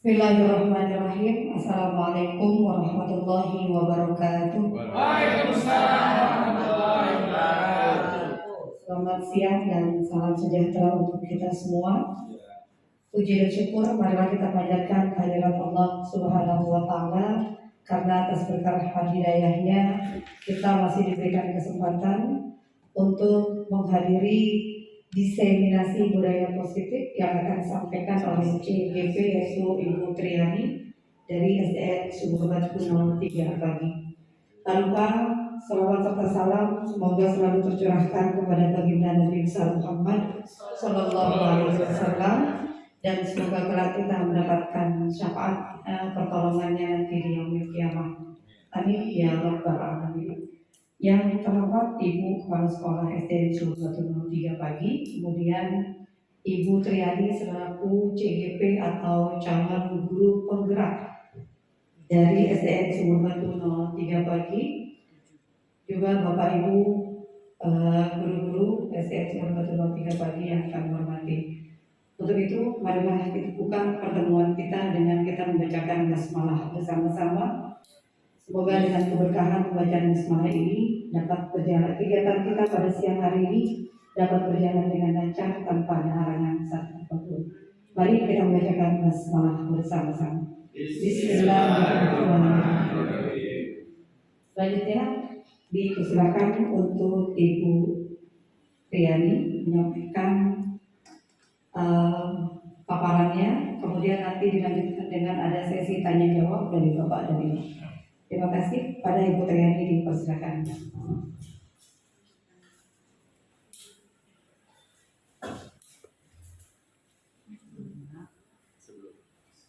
Bismillahirrahmanirrahim. Assalamualaikum warahmatullahi wabarakatuh. Waalaikumsalam warahmatullahi wabarakatuh. Selamat siang dan salam sejahtera untuk kita semua. Puji dan syukur marilah kita panjatkan kehadirat Allah Subhanahu wa taala karena atas berkah hidayahnya kita masih diberikan kesempatan untuk menghadiri diseminasi budaya positif yang akan disampaikan oleh CGP yaitu Ibu Triani dari SDN Sumur Batu 03 pagi. Tanpa salawat serta salam semoga selalu tercurahkan kepada baginda Nabi besar Muhammad Sallallahu Alaihi Wasallam dan semoga kelak kita mendapatkan syafaat pertolongannya nanti di yaumil kiamah. Amin ya rabbal alamin. Yang terhormat Ibu Kepala Sekolah SDN Sumur Batu 03 pagi, kemudian Ibu Triani selaku CGP atau calon guru penggerak dari SDN Sumur Batu 03 pagi, juga Bapak Ibu guru-guru SDN Sumur Batu 03 pagi yang kami hormati. Untuk itu, marilah kita buka pertemuan kita dengan kita membacakan basmalah bersama-sama. Semoga dengan keberkahan pembacaan basmalah ini dapat berjalan kegiatan kita pada siang hari ini dapat berjalan dengan lancar tanpa ada halangan apapun. Mari kita membacakan basmalah bersama-sama. Bismillahirrahmanirrahim. Selanjutnya dipersilakan untuk Ibu Triani menyampaikan paparannya, kemudian nanti dilanjutkan dengan ada sesi tanya jawab dari Bapak dan Ibu. Terima kasih. Pada Ibu Triani dipersilakan.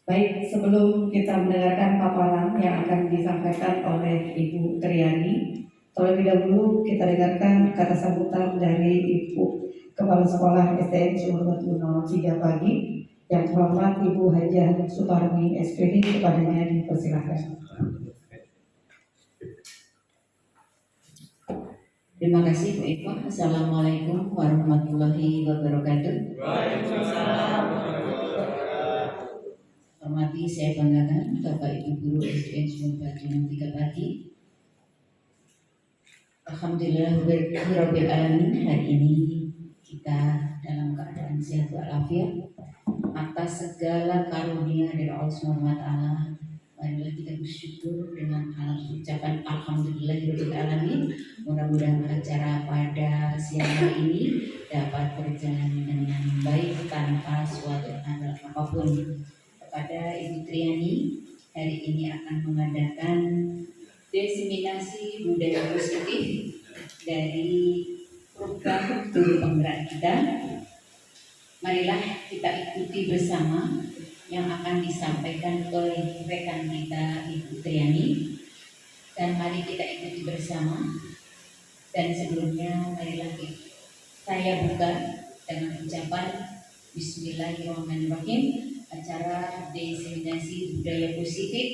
Baik, sebelum kita mendengarkan paparan yang akan disampaikan oleh Ibu Triani, terlebih dahulu kita dengarkan kata sambutan dari Ibu Kepala Sekolah SDN Sumur Batu 03 pagi yang terhormat Ibu Hajah Suparmi SPD, kepadanya dipersilakan. Terima kasih Bu Eva. Assalamualaikum warahmatullahi wabarakatuh. Waalaikumsalam. Hormati saya banggakan Bapak Ibu Guru SDN Sumur Batu 03 pagi. Alhamdulillah Rabbil Alamin, hari ini kita dalam keadaan sehat walafiat atas segala karunia dari Allah Subhanahu wa taala. Marilah kita bersyukur dengan ucapan Alhamdulillahirabbil alamin. Mudah-mudahan acara pada siang hari ini dapat berjalan dengan baik tanpa suatu hal apapun. Kepada Ibu Triani, hari ini akan mengadakan diseminasi budaya positif dari program guru penggerak kita. Marilah kita ikuti bersama yang akan disampaikan oleh rekan kita Ibu Triani, dan mari kita ikuti bersama. Dan sebelumnya marilah saya buka dengan ucapan Bismillahirrahmanirrahim, acara diseminasi budaya positif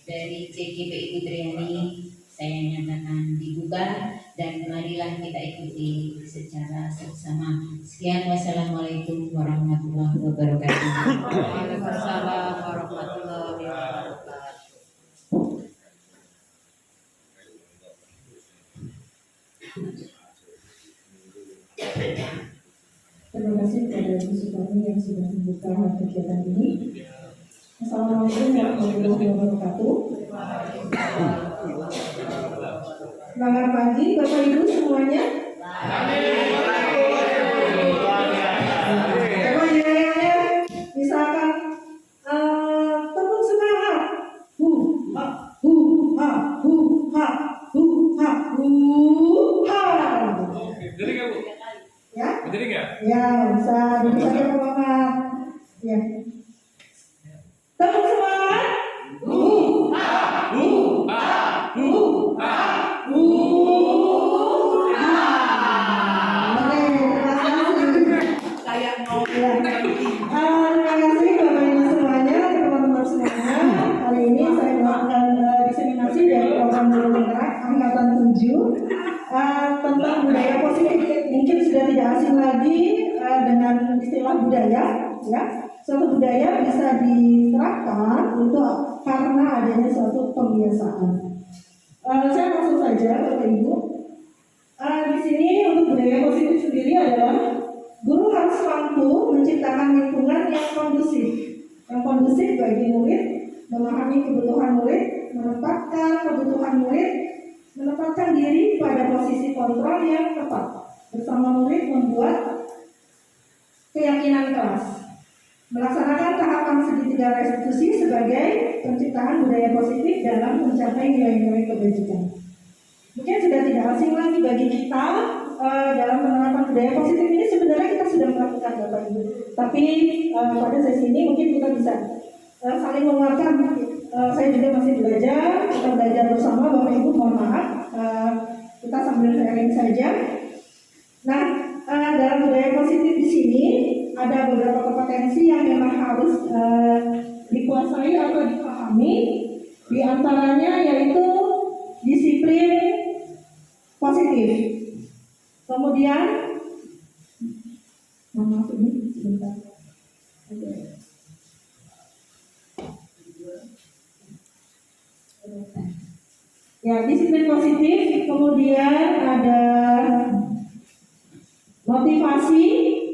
dari CGP Ibu Triani saya nyatakan dibuka, dan marilah kita ikuti secara seksama. Sekian, wassalamualaikum warahmatullahi wabarakatuh. Waalaikumsalam warahmatullahi wabarakatuh. Terima kasih kepada Ibu Suparmi yang sudah membuka kegiatan ini. Assalamualaikum warahmatullahi wabarakatuh. Selamat pagi Bapak Ibu semuanya. Coba ya, misalkan tepuk semangat. Hu ha hu ha hu ha hu ha hu ha. Jadi nggak Bu? Ya? Jadi nggak? Ya, bisa Pak Bapak. Ya. Tepuk semangat. Hu ha hu ha hu ha hu ha. Oke, terima kasih. Saya mau Ya. Terima kasih Bapak Ibu semuanya, teman-teman semuanya. Kali ini saya melakukan diseminasi dari program guru penggerak angkatan 7 tentang budaya positif. Mungkin sudah tidak asing lagi dengan istilah budaya, ya. Suatu budaya bisa diterapkan menjadi suatu pembiasaan. Saya langsung saja Bapak Ibu. Di sini untuk budaya positif sendiri adalah guru harus mampu menciptakan lingkungan yang kondusif bagi murid, memahami kebutuhan murid, menempatkan diri pada posisi kontrol yang tepat, bersama murid membuat keyakinan kelas, melaksanakan tahapan segitiga restitusi sebagai penciptaan budaya positif dalam mencapai nilai-nilai kebajikan. Mungkin sudah tidak asing lagi bagi kita dalam penerapan budaya positif ini. Sebenarnya kita sudah melakukan Bapak Ibu, tapi pada sesi ini mungkin kita bisa saling menguatkan. Saya juga masih belajar, kita belajar bersama Bapak Ibu, mohon maaf, kita sambil sharing saja. Nah, dalam budaya positif di sini ada beberapa kompetensi yang memang harus dikuasai atau dipahami. Di antaranya yaitu disiplin positif. Kemudian, maaf ini sebentar. Ya, disiplin positif, kemudian ada motivasi,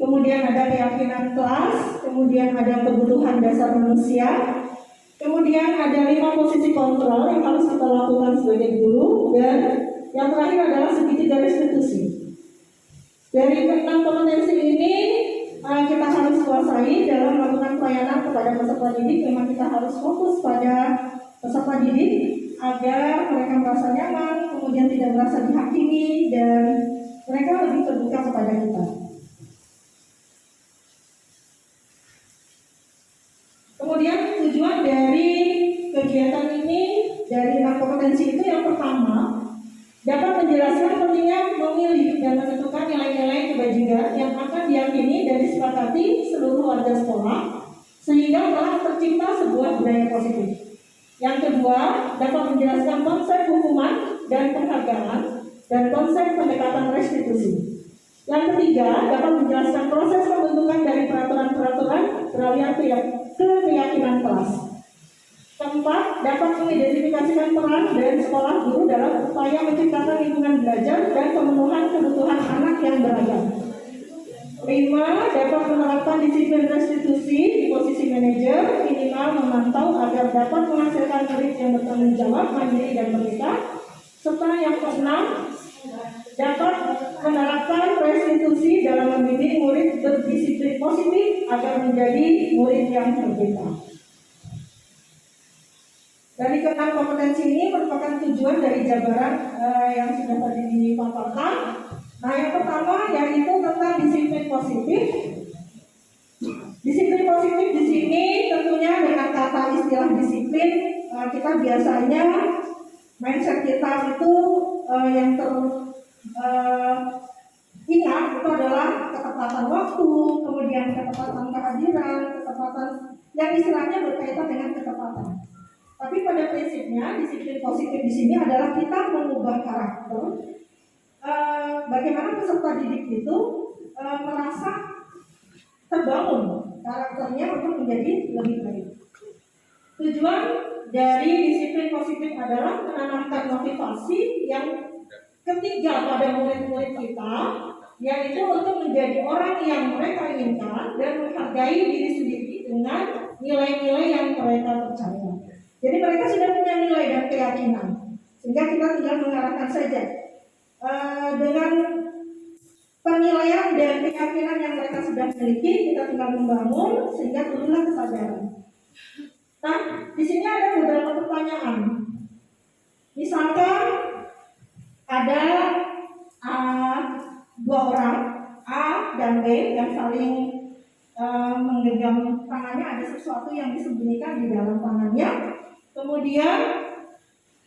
kemudian ada keyakinan kelas, kemudian ada kebutuhan dasar manusia, kemudian ada 5 posisi kontrol yang harus kita lakukan sebagai guru, dan yang terakhir adalah segitiga restitusi. Dari 6 kompetensi ini kita harus kuasai dalam melakukan pelayanan kepada peserta didik. Memang kita harus fokus pada peserta didik agar mereka merasa nyaman, kemudian tidak merasa dihakimi, dan mereka lebih terbuka kepada kita. Kemudian tujuan dari kegiatan ini, dari 6 kompetensi itu, yang pertama dapat menjelaskan pentingnya memilih dan menentukan nilai-nilai kebajikan yang akan diyakini dan disepakati seluruh warga sekolah, sehingga telah tercipta sebuah budaya positif. Yang kedua, dapat menjelaskan konsep hukuman dan penghargaan dan konsep pendekatan restitusi. Yang ketiga, dapat menjelaskan proses pembentukan dari peraturan-peraturan beralih ke keyakinan kelas. Keempat, dapat mengidentifikasikan peran dan sekolah guru dalam upaya menciptakan lingkungan belajar dan pemenuhan kebutuhan anak yang beragam. 5, dapat menerapkan disiplin restitusi di posisi manajer, minimal memantau agar dapat menghasilkan murid yang bertanggung jawab, mandiri dan merdeka. Serta yang ke-6, dapat menerapkan restitusi dalam mendidik murid berdisiplin positif agar menjadi murid yang merdeka. Dari ke-6 kompetensi ini merupakan tujuan dari jabaran yang sudah tadi dipaparkan. Nah, yang pertama yaitu tentang disiplin positif. Disiplin positif di sini tentunya dengan kata istilah disiplin, kita biasanya mindset kita itu yang ingat itu adalah ketepatan waktu, kemudian ketepatan kehadiran, ketepatan yang istilahnya berkaitan dengan ketepatan. Tapi pada prinsipnya disiplin positif di sini adalah kita mengubah karakter. Bagaimana peserta didik itu merasa terbangun karakternya untuk menjadi lebih baik. Tujuan dari disiplin positif adalah menanamkan motivasi yang ketiga pada murid-murid kita, yaitu untuk menjadi orang yang mereka inginkan dan menghargai diri sendiri dengan nilai-nilai yang mereka percaya. Jadi mereka sudah punya nilai dan keyakinan, sehingga kita tinggal mengarahkan saja. Dengan penilaian dan keyakinan yang mereka sudah miliki, kita tinggal membangun sehingga turunlah kesadaran. Nah, di sini ada beberapa pertanyaan. Misalkan ada dua orang A dan B yang saling menggenggam tangannya, ada sesuatu yang disembunyikan di dalam tangannya. Kemudian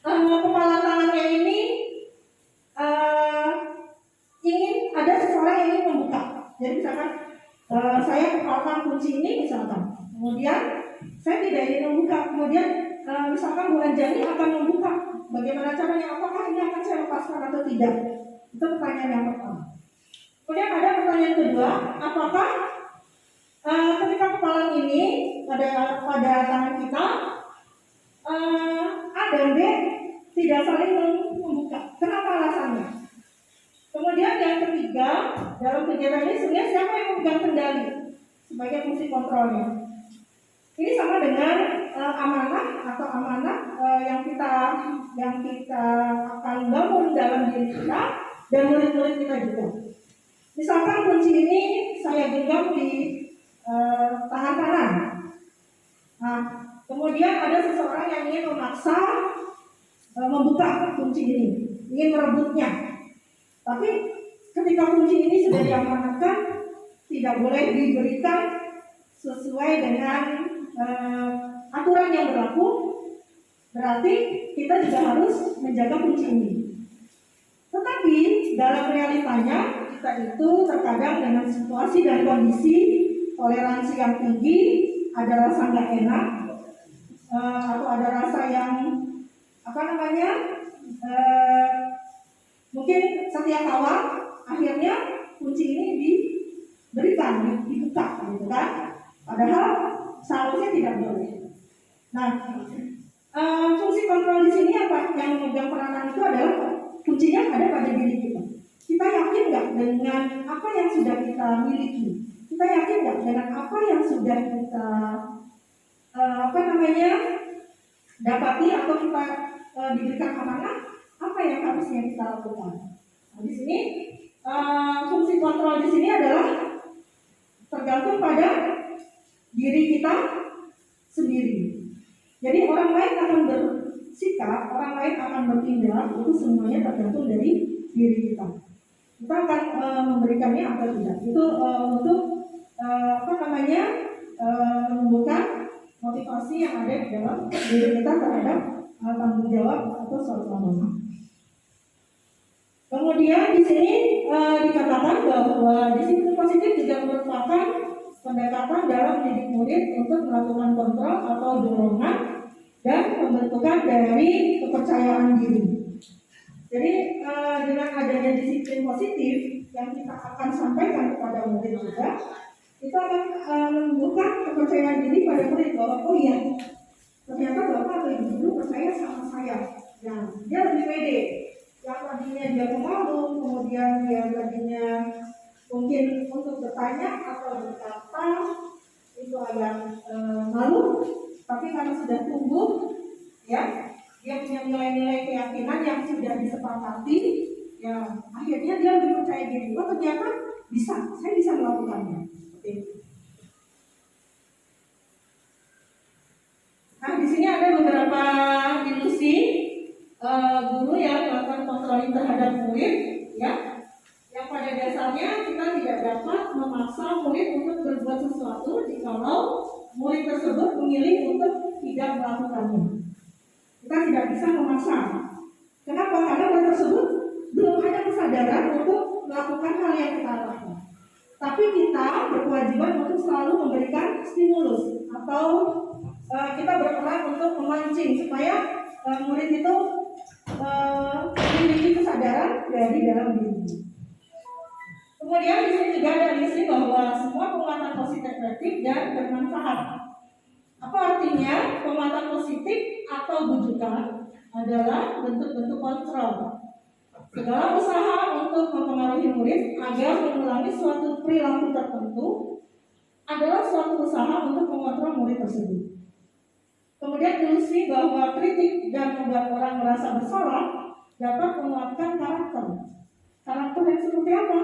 kepala tangannya ini ingin ada seseorang yang ingin membuka. Jadi misalkan saya bukakan kunci ini misalkan, kemudian saya tidak ingin membuka, kemudian misalkan Bulan Jani akan membuka. Bagaimana caranya? Apakah ini akan saya lepaskan atau tidak? Itu pertanyaan yang pertama. Kemudian ada pertanyaan kedua, apakah ketika kepalan ini pada tangan kita dan B tidak saling membuka. Kenapa alasannya? Kemudian yang ketiga, dalam kegiatan ini sebenarnya siapa yang memegang kendali sebagai fungsi kontrolnya? Ini sama dengan amanah yang kita akan bangun dalam diri kita dan murid-murid kita juga. Misalkan kunci ini saya genggam di tangan kanan. Nah, kemudian ada seseorang yang ingin memaksa membuka kunci ini, ingin merebutnya. Tapi ketika kunci ini sudah diamanatkan, tidak boleh diberikan sesuai dengan aturan yang berlaku. Berarti kita juga harus menjaga kunci ini. Tetapi dalam realitanya kita itu terkadang dengan situasi dan kondisi toleransi yang tinggi, ada rasa nggak enak, atau ada rasa yang mungkin setiap awal akhirnya kunci ini diberikan, dibuka, gitu kan? Padahal seharusnya tidak boleh. Nah, fungsi kontrol di sini apa? Yang memegang peranan itu adalah kuncinya ada pada diri kita. Kita yakin nggak dengan apa yang sudah kita miliki? Kita yakin nggak dengan apa yang sudah kita dapati atau kita diberikan amanah? Apa yang harusnya kita lakukan? Nah, di sini fungsi kontrol di sini adalah tergantung pada diri kita sendiri. Jadi orang lain akan bersikap, orang lain akan bertindak, itu semuanya tergantung dari diri kita. Kita akan memberikannya atau tidak. Itu untuk menumbuhkan motivasi yang ada di dalam diri kita terhadap tanggung jawab atau suatu amanah. Kemudian di sini dikatakan bahwa disiplin positif juga merupakan pendekatan dalam mendidik murid untuk melakukan kontrol atau dorongan dan pembentukan dari kepercayaan diri. Jadi dengan adanya disiplin positif yang kita akan sampaikan kepada murid juga, itu akan menumbuhkan kepercayaan diri pada murid bahwa oh iya, ternyata bapak atau ibu guru percaya sama saya. Ya, dia lebih pede. Yang tadinya dia pemalu, kemudian dia tadinya mungkin untuk bertanya atau berkata itu agak malu, tapi karena sudah tumbuh, ya, dia punya nilai-nilai keyakinan yang sudah disepakati, ya, akhirnya dia lebih percaya diri. Oh ternyata saya bisa melakukannya. Seperti itu. Nah di sini ada beberapa ilusi guru yang melakukan kontroling terhadap murid, ya. Yang pada dasarnya kita tidak dapat memaksa murid untuk berbuat sesuatu jikalau murid tersebut memilih untuk tidak melakukannya. Kita tidak bisa memaksa. Kenapa? Karena murid tersebut belum ada kesadaran untuk melakukan hal yang kita lakukan. Tapi kita berkewajiban untuk selalu memberikan stimulus atau kita berperan untuk memancing supaya murid itu memiliki kesadaran dari dalam diri. Kemudian di sini juga ada ilusi bahwa semua penguatan positif efektif dan bermanfaat. Apa artinya? Penguatan positif atau bujukan adalah bentuk-bentuk kontrol. Segala usaha untuk mempengaruhi murid agar mengulangi suatu perilaku tertentu adalah suatu usaha untuk mengontrol murid tersebut. Kemudian ilusi bahwa kritik dan membuat orang merasa bersalah dapat menguatkan karakter. Karakter yang seperti apa?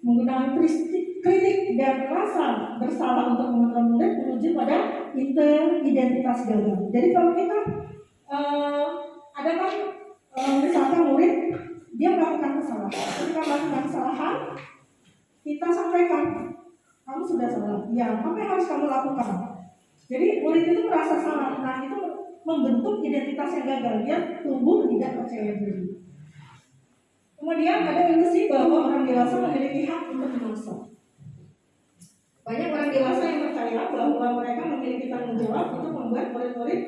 Menggunakan kritik dan rasa bersalah untuk mengontrol murid menuju pada identitas gagal. Jadi kalau kita ada kan misalkan murid dia melakukan kesalahan, ketika melakukan kesalahan kita sampaikan kamu sudah salah. Ya, apa yang harus kamu lakukan? Jadi murid itu merasa salah. Nah itu membentuk identitas yang gagal. Dia tumbuh tidak percaya diri. Kemudian ada ilusi bahwa orang dewasa memiliki hak untuk memaksa. Banyak orang dewasa yang percaya bahwa mereka memiliki tanggung jawab untuk membuat murid-murid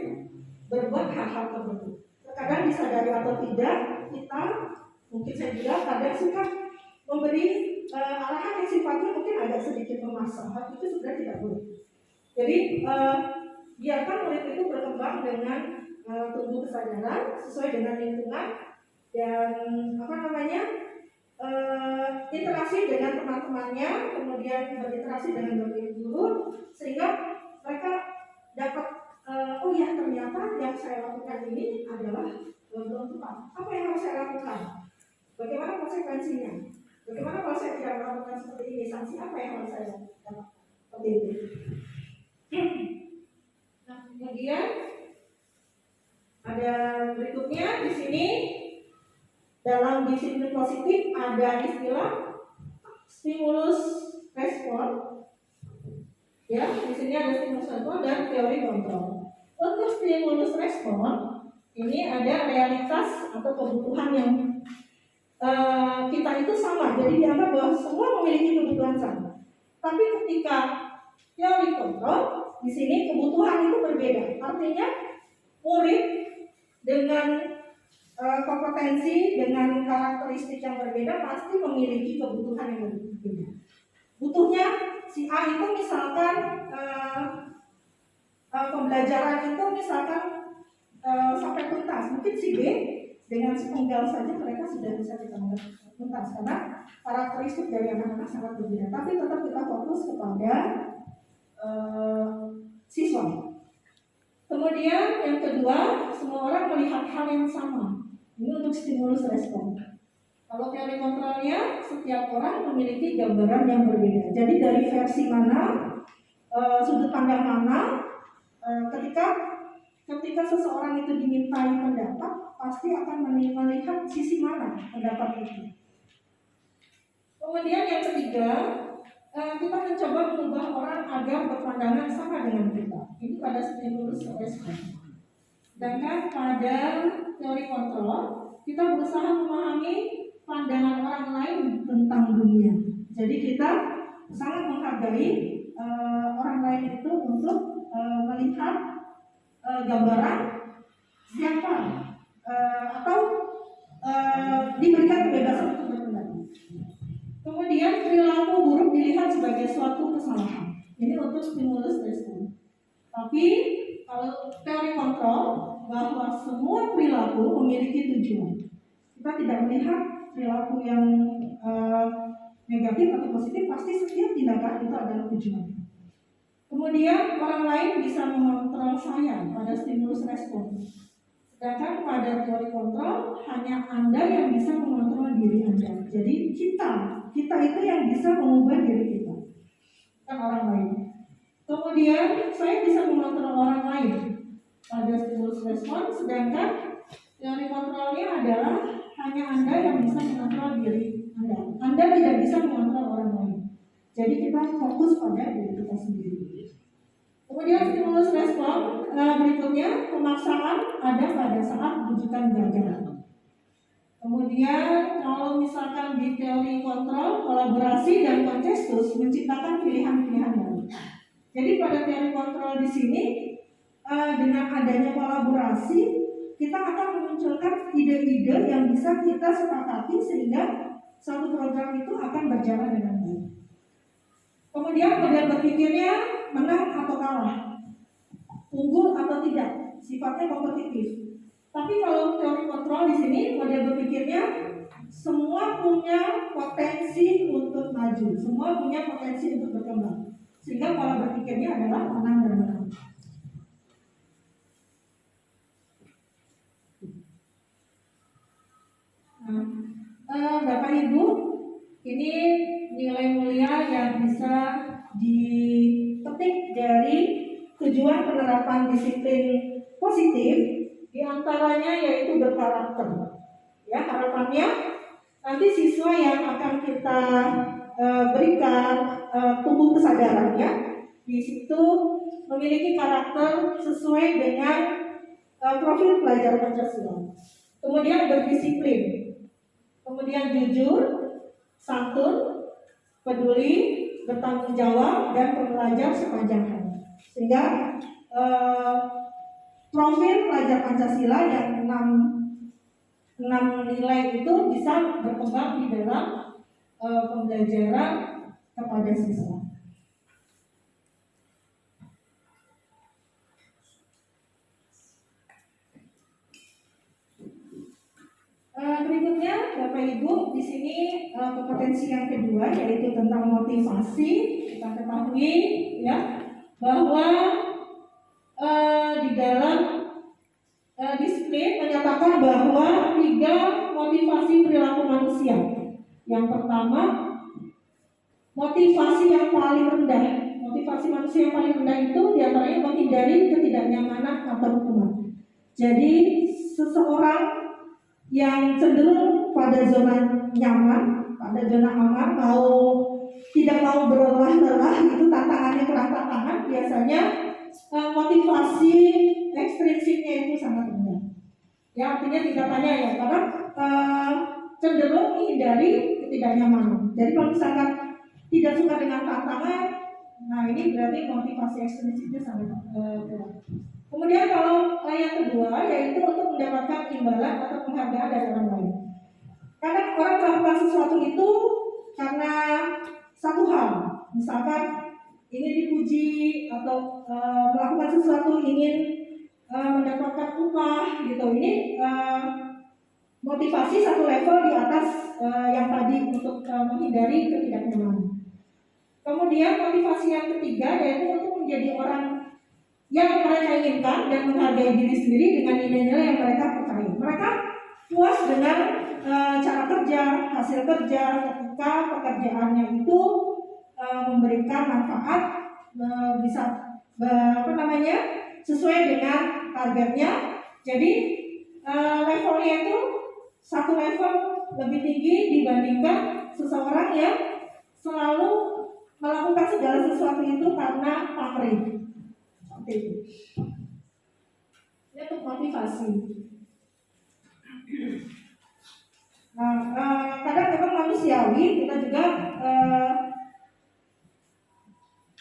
berbuat hal-hal tertentu. Terkadang disadari atau tidak, kita mungkin saya juga kadang suka memberi arahan yang sifatnya mungkin agak sedikit memaksa. Hal itu sudah tidak boleh. Jadi biarkan murid itu berkembang dengan tumbuh kesadaran sesuai dengan lingkungan dan interaksi dengan teman-temannya, kemudian berinteraksi dengan berbagai guru, sehingga mereka dapat oh ya ternyata yang saya lakukan ini adalah belum tepat. Apa yang harus saya lakukan? Bagaimana konsekuensinya? Bagaimana kalau saya tidak melakukan seperti ini? Sanksi apa yang harus saya lakukan? Seperti itu. Nah, kemudian ada berikutnya di sini dalam disiplin positif ada istilah stimulus respon. Ya, di sini ada stimulus respon dan teori kontrol. Untuk stimulus respon ini ada realitas atau kebutuhan yang kita itu sama. Jadi dianggap bahwa semua memiliki kebutuhan sama. Tapi ketika teori kontrol di sini kebutuhan itu berbeda. Artinya murid dengan kompetensi dengan karakteristik yang berbeda pasti memiliki kebutuhan yang berbeda. Butuhnya si A itu misalkan pembelajaran itu misalkan sampai tuntas, mungkin si B dengan sepenggal saja mereka sudah bisa tuntas karena karakteristik dari anak-anak sangat berbeda. Tapi tetap kita fokus kepada siswa. Kemudian yang kedua, semua orang melihat hal yang sama. Ini untuk stimulus respon. Kalau teori kontrolnya, setiap orang memiliki gambaran yang berbeda. Jadi dari versi mana, sudut pandang mana, ketika seseorang itu dimintai pendapat, pasti akan melihat sisi mana pendapat itu. Kemudian yang ketiga, kita mencoba mengubah orang agar berpandangan sama dengan kita. Ini pada stimulus respon. Sedangkan pada teori kontrol, kita berusaha memahami pandangan orang lain tentang dunia. Jadi kita sangat menghargai orang lain itu untuk melihat gambaran siapa atau diberikan kebebasan untuk berpendapat. Kemudian perilaku buruk dilihat sebagai suatu kesalahan. Ini untuk stimulus respon. Tapi kalau teori kontrol bahwa semua perilaku memiliki tujuan. Kita tidak melihat perilaku yang negatif atau positif, pasti setiap tindakan itu adalah tujuan. Kemudian orang lain bisa mengontrol saya pada stimulus respon. Sedangkan pada teori kontrol hanya Anda yang bisa mengontrol diri Anda. Jadi kita itu yang bisa mengubah diri kita, bukan orang lain. Kemudian saya bisa mengontrol orang lain pada stimulus respon, sedangkan teori kontrolnya adalah hanya Anda yang bisa mengontrol diri Anda. Anda tidak bisa mengontrol orang lain. Jadi kita fokus pada diri kita sendiri. Kemudian stimulus respon berikutnya, pemaksaan ada pada saat rujukan gagal. Kemudian kalau misalkan di teori kontrol, kolaborasi dan konsessus menciptakan pilihan-pilihan baru. Jadi pada teori kontrol di sini dengan adanya kolaborasi kita akan memunculkan ide-ide yang bisa kita sepakati sehingga suatu program itu akan berjalan dengan baik. Kemudian model berpikirnya menang atau kalah, unggul atau tidak, sifatnya kompetitif. Tapi kalau teori kontrol di sini model berpikirnya semua punya potensi untuk maju, semua punya potensi untuk berkembang. Sehingga pola berpikirnya adalah menang dan menang. Bapak Ibu, ini nilai mulia yang bisa dipetik dari tujuan penerapan disiplin positif. Di antaranya yaitu berkarakter. Ya, harapannya nanti siswa yang akan kita berikan tumbuh kesadarannya di situ memiliki karakter sesuai dengan profil pelajar Pancasila. Kemudian berdisiplin, kemudian jujur, santun, peduli, bertanggung jawab, dan pembelajar sepanjang hari. Sehingga profil pelajar Pancasila yang 6 nilai itu bisa berkembang di dalam pembelajaran kepada siswa. Berikutnya Bapak Ibu di sini kompetensi yang kedua yaitu tentang motivasi. Kita ketahui ya bahwa di dalam disiplin menyatakan bahwa 3 motivasi perilaku manusia. Yang pertama, motivasi yang paling rendah. Motivasi manusia yang paling rendah itu diantaranya menghindari ketidaknyamanan atau hukuman. Jadi seseorang yang cenderung pada zona nyaman, pada zona aman, tidak mau berlelah-lelah, itu tantangannya kurang tantangan, biasanya motivasi ekstrinsiknya itu sangat rendah. Ya, artinya tingkatannya ya, karena cenderung menghindari ketidaknyamanan. Jadi kalau misalkan tidak suka dengan tantangan, nah ini berarti motivasi ekstrinsiknya sangat kuat. Kemudian kalau yang kedua yaitu untuk mendapatkan imbalan atau penghargaan dari orang lain. Karena orang melakukan sesuatu itu karena satu hal, misalkan ingin dipuji atau melakukan sesuatu ingin mendapatkan upah gitu. Ini motivasi satu level di atas yang tadi untuk menghindari ketidaknyamanan. Kemudian motivasi yang ketiga yaitu untuk menjadi orang yang mereka inginkan dan menghargai diri sendiri dengan nilai-nilai yang mereka percaya. Mereka puas dengan cara kerja, hasil kerja ketika pekerjaannya itu memberikan manfaat, bisa sesuai dengan targetnya. Jadi levelnya itu satu level lebih tinggi dibandingkan seseorang yang selalu melakukan segala sesuatu itu karena pamrih. Ini untuk motivasi. Nah, kadang memang manusiawi kita juga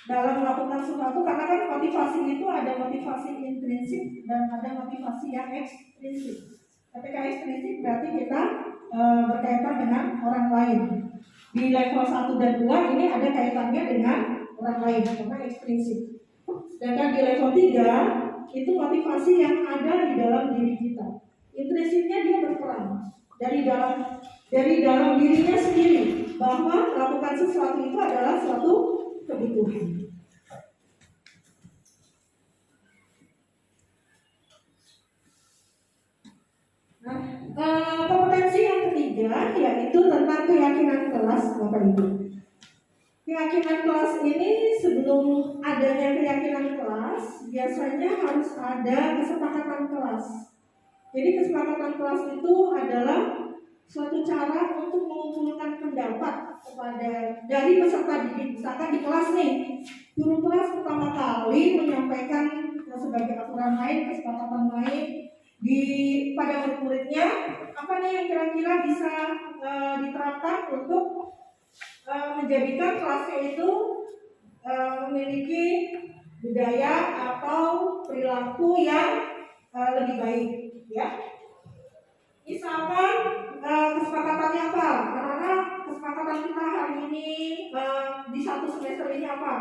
dalam melakukan sesuatu, karena kan motivasi itu ada motivasi intrinsik dan ada motivasi yang ekstrinsik. Ketika ekstrinsik berarti kita berkaitan dengan orang lain. Di level 1 dan 2 ini ada kaitannya dengan orang lain karena ekstrinsik. Sedangkan di level 3 itu motivasi yang ada di dalam diri kita. Intrinsiknya dia berperan dari dalam dirinya sendiri bahwa melakukan sesuatu itu adalah suatu kebutuhan. Nah, kompetensi yang ketiga yaitu tentang keyakinan kelas, Bapak Ibu. Keyakinan kelas ini, sebelum adanya keyakinan kelas, biasanya harus ada kesepakatan kelas. Jadi kesepakatan kelas itu adalah suatu cara untuk mengumpulkan pendapat dari peserta didik. Misalkan di kelas nih, guru kelas pertama kali menyampaikan sebagai aturan lain, kesepakatan lain pada murid-muridnya, apa nih yang kira-kira bisa diterapkan untuk menjadikan kelasnya itu memiliki budaya atau perilaku yang lebih baik, ya. Misalkan kesepakatannya apa? Karena kesepakatan kita hari ini di satu semester ini apa?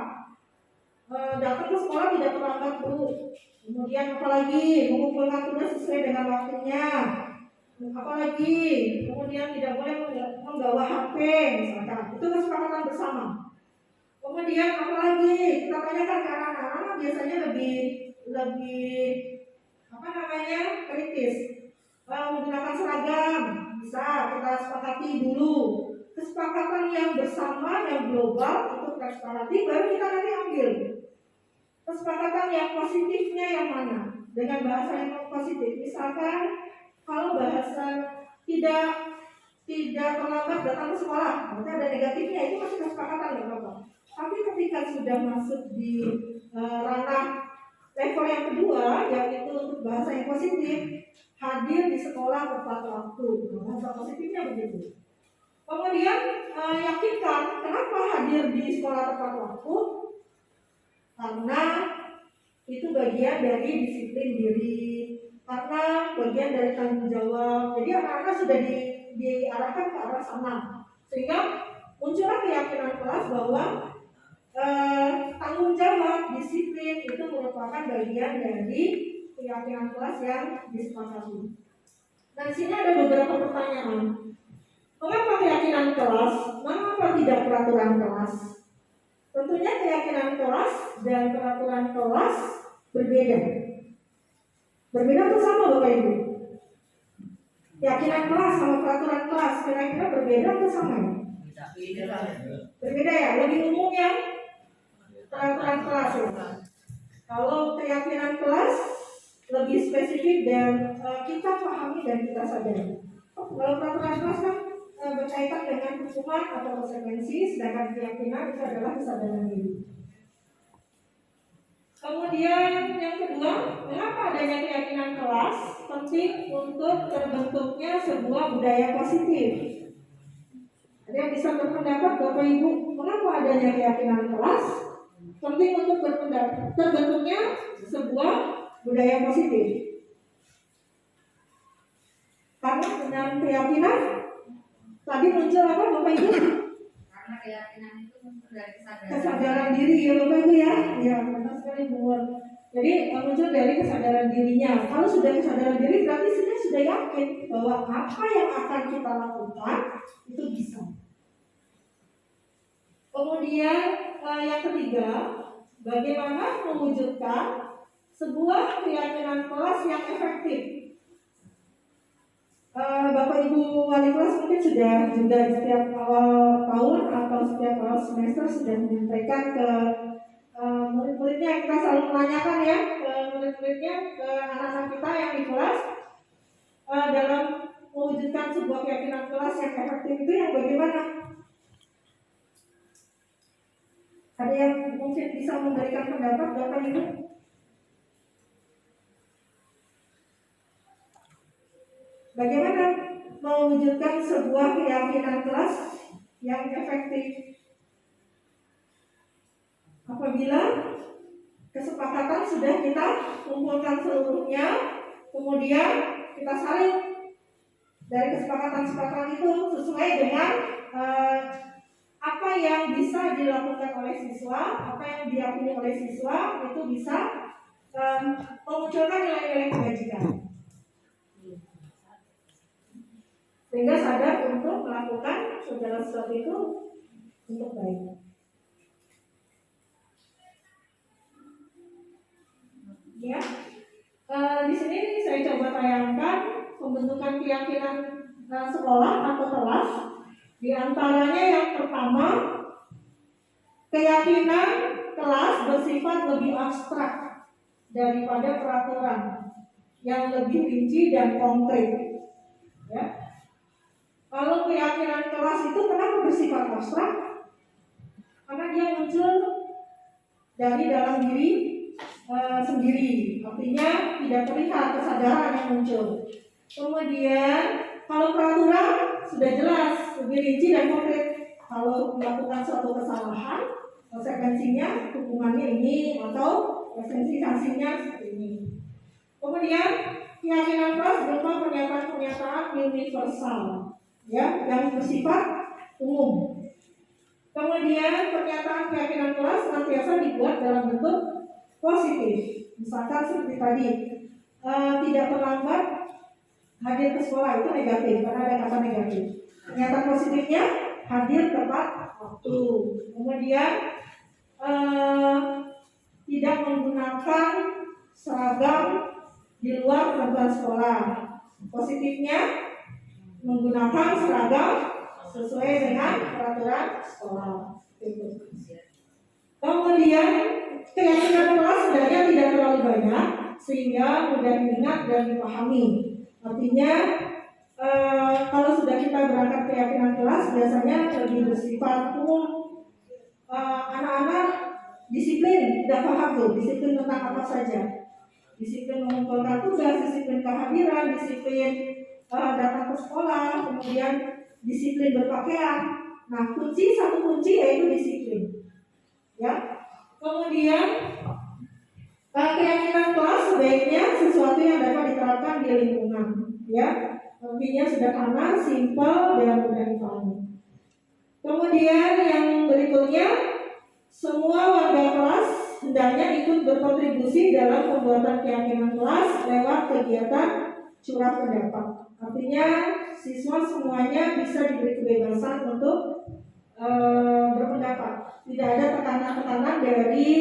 Datang ke sekolah tidak terlambat dulu. Kemudian apalagi mengumpulkan tugas sesuai dengan waktunya. Apalagi kemudian tidak boleh membawa HP misalkan, itu kesepakatan bersama. Kemudian apalagi kita tanyakan ke anak-anak, biasanya lebih kritis, menggunakan seragam bisa kita sepakati dulu. Kesepakatan yang bersama yang global itu kita sepakati, baru kita nanti ambil kesepakatan yang positifnya yang mana dengan bahasa yang positif. Misalkan kalau bahasa tidak terlambat datang ke sekolah, berarti ada negatifnya, itu masih kesepakatan nggak apa-apa. Tapi ketika sudah masuk di ranah level yang kedua, yaitu untuk bahasa yang positif, hadir di sekolah tepat waktu, bahasa positifnya begitu. Kemudian yakinkan kenapa hadir di sekolah tepat waktu, karena itu bagian dari disiplin diri, karena bagian dari tanggung jawab. Jadi anak-anak sudah diarahkan ke arah sana, sehingga muncullah keyakinan kelas bahwa tanggung jawab, disiplin itu merupakan bagian dari keyakinan kelas yang disepakati. Nah, di sini ada beberapa pertanyaan. Mengapa keyakinan kelas? Mengapa tidak peraturan kelas? Tentunya keyakinan kelas dan peraturan kelas berbeda. Berbeda atau sama Bapak Ibu? Keyakinan kelas sama peraturan kelas kira-kira berbeda atau sama? Berbeda ya, lebih umum ya peraturan kelas ya. Kalau keyakinan kelas lebih spesifik dan kita pahami dan kita sadari. Kalau peraturan kelas kan berkaitan dengan hukuman atau konsekuensi, sedangkan keyakinan itu adalah kesadaran diri. Kemudian yang kedua, mengapa adanya keyakinan kelas penting untuk terbentuknya sebuah budaya positif? Ada yang bisa berpendapat Bapak Ibu, mengapa adanya keyakinan kelas penting untuk terbentuknya sebuah budaya positif? Karena dengan keyakinan tadi muncul apa Bapak Ibu? Karena keyakinan itu muncul dari Kesadaran diri ya Bapak Ibu ya. Ya, benar sekali Bu. Jadi muncul dari kesadaran dirinya. Kalau sudah kesadaran diri berarti sudah yakin bahwa apa yang akan kita lakukan itu bisa. Kemudian yang ketiga, bagaimana mewujudkan sebuah keyakinan kelas yang efektif. Bapak Ibu wali kelas mungkin sudah juga setiap awal tahun atau setiap awal semester sudah menyampaikan ke murid-muridnya. Kita selalu menanyakan ya ke murid-muridnya, ke anak-anak kita yang di kelas, dalam mewujudkan sebuah keyakinan kelas yang efektif itu yang bagaimana? Ada yang mungkin bisa memberikan pendapat Bapak Ibu? Bagaimana mewujudkan sebuah keyakinan kelas yang efektif? Apabila kesepakatan sudah kita kumpulkan seluruhnya, kemudian kita salin dari kesepakatan-kesepakatan itu sesuai dengan apa yang bisa dilakukan oleh siswa, apa yang diyakini oleh siswa itu bisa memunculkan nilai-nilai kebajikan. Sehingga sadar untuk melakukan segala sesuatu itu untuk baik. Ya, di sini saya coba tayangkan pembentukan keyakinan sekolah atau kelas. Di antaranya yang pertama, keyakinan kelas bersifat lebih abstrak daripada peraturan yang lebih rinci dan konkret. Ya. Kalau keyakinan kelas itu kenapa bersifat abstrak? Karena dia muncul dari dalam diri sendiri, artinya tidak terlihat kesadaran yang muncul. Kemudian kalau peraturan sudah jelas, lebih rinci dan konkret. Kalau melakukan suatu kesalahan, konsekuensinya hukumannya ini atau esensi sanksinya seperti ini. Kemudian keyakinan kelas berupa pernyataan-pernyataan universal, ya, yang bersifat umum. Kemudian pernyataan keyakinan kelas senantiasa dibuat dalam bentuk positif. Misalkan seperti tadi, tidak terlambat hadir ke sekolah itu negatif karena ada kata negatif. Pernyataan positifnya hadir tepat waktu. Kemudian tidak menggunakan seragam di luar ketentuan sekolah. Positifnya menggunakan seragam sesuai dengan peraturan sekolah. Kemudian keyakinan kelas sebenarnya tidak terlalu banyak sehingga mudah diingat dan dipahami. Artinya kalau sudah kita berangkat keyakinan kelas biasanya lebih bersifat umum. Anak-anak disiplin, sudah paham tuh disiplin tentang apa saja. Disiplin mengumpulkan tugas, disiplin kehadiran, disiplin datang ke sekolah, kemudian disiplin berpakaian. Nah, satu kunci yaitu disiplin. Ya. Kemudian keyakinan kelas sebaiknya sesuatu yang dapat diterapkan di lingkungan, ya. Artinya sederhana, simpel, dan mudah dipahami. Kemudian yang berikutnya, semua warga kelas hendaknya ikut berkontribusi dalam pembuatan keyakinan kelas lewat kegiatan curah pendapat. Artinya siswa semuanya bisa diberi kebebasan untuk berpendapat. Tidak ada tekanan-tekanan dari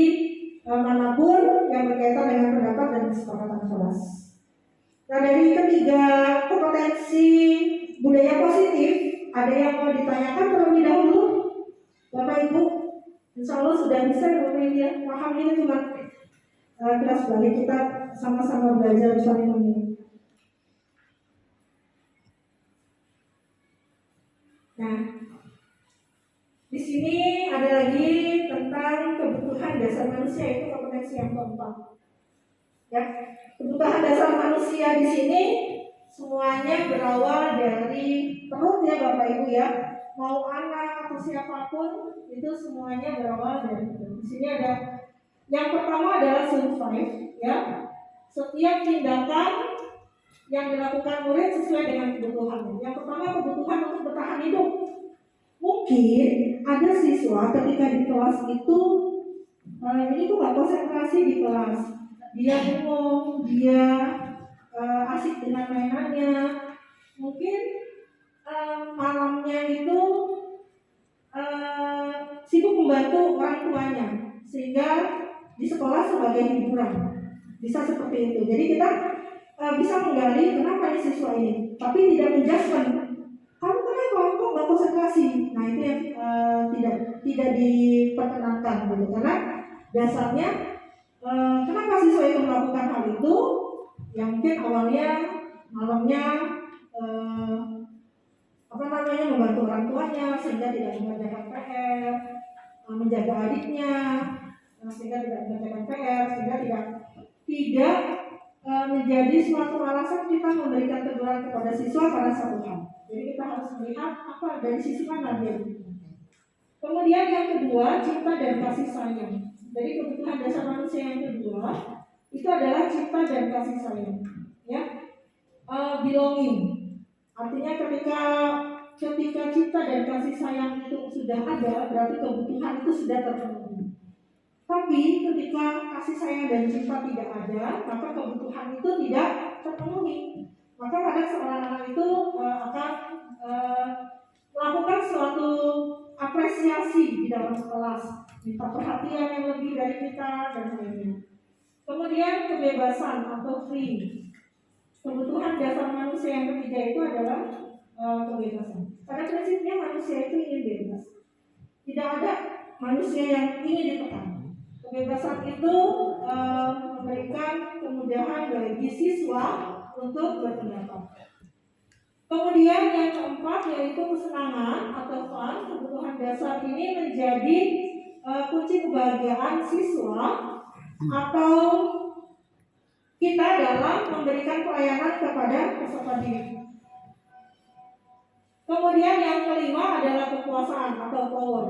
manapun yang berkaitan dengan pendapat dan kesepakatan kelas. Nah, dari ketiga kompetensi budaya positif, ada yang mau ditanyakan terlebih dahulu, Bapak Ibu? Insya Allah sudah bisa ya, paham ini cuma kelas balik kita sama-sama belajar saling menilai. Nah, di sini ada lagi tentang kebutuhan dasar manusia, itu kompetensi yang keempat. Ya, kebutuhan dasar manusia di sini semuanya berawal dari perut ya Bapak Ibu ya. Mau anak atau siapapun itu semuanya berawal dari perut. Di sini ada yang pertama adalah survive ya. Setiap tindakan yang dilakukan murid sesuai dengan kebutuhannya. Yang pertama kebutuhan untuk bertahan hidup. Mungkin ada siswa ketika di kelas itu ini tuh nggak konsentrasi di kelas. Dia bingung, dia asik dengan mainannya. Mungkin malamnya itu sibuk membantu orang tuanya, sehingga di sekolah sebagai hiburan. Bisa seperti itu. Jadi kita bisa menggali kenapa nih siswa ini, tapi tidak menjelaskan kamu kenapa kok nggak konsentrasi. Nah itu yang tidak diperkenankan gitu, karena dasarnya kenapa siswa itu melakukan hal itu, yang mungkin awalnya malamnya membantu orang tuanya sehingga tidak mengerjakan PR, menjaga adiknya sehingga tidak mengerjakan PR, sehingga tidak menjadi suatu alasan kita memberikan teguran kepada siswa karena satu hal. Jadi kita harus melihat apa dari sisi mana dia. Kemudian yang kedua, cinta dan kasih sayang. Jadi kebutuhan dasar manusia yang kedua itu adalah cinta dan kasih sayang. Ya, belonging. Artinya ketika cinta dan kasih sayang itu sudah ada, berarti kebutuhan itu sudah terpenuhi. Tapi ketika kasih sayang dan cinta tidak ada, maka kebutuhan itu tidak terpenuhi. Maka kadang seorang anak itu akan melakukan suatu apresiasi di dalam kelas, minta perhatian yang lebih dari kita dan lainnya. Kemudian kebebasan atau free. Kebutuhan dasar manusia yang ketiga itu adalah kebebasan. Pada prinsipnya manusia itu ingin bebas. Tidak ada manusia yang ingin ditekan. Kebebasan itu memberikan kemudahan bagi siswa untuk berpendapat. Kemudian yang keempat yaitu kesenangan atau fun. Kebutuhan dasar ini menjadi kunci kebahagiaan siswa atau kita dalam memberikan pelayanan kepada peserta didik. Kemudian yang kelima adalah kekuasaan atau power.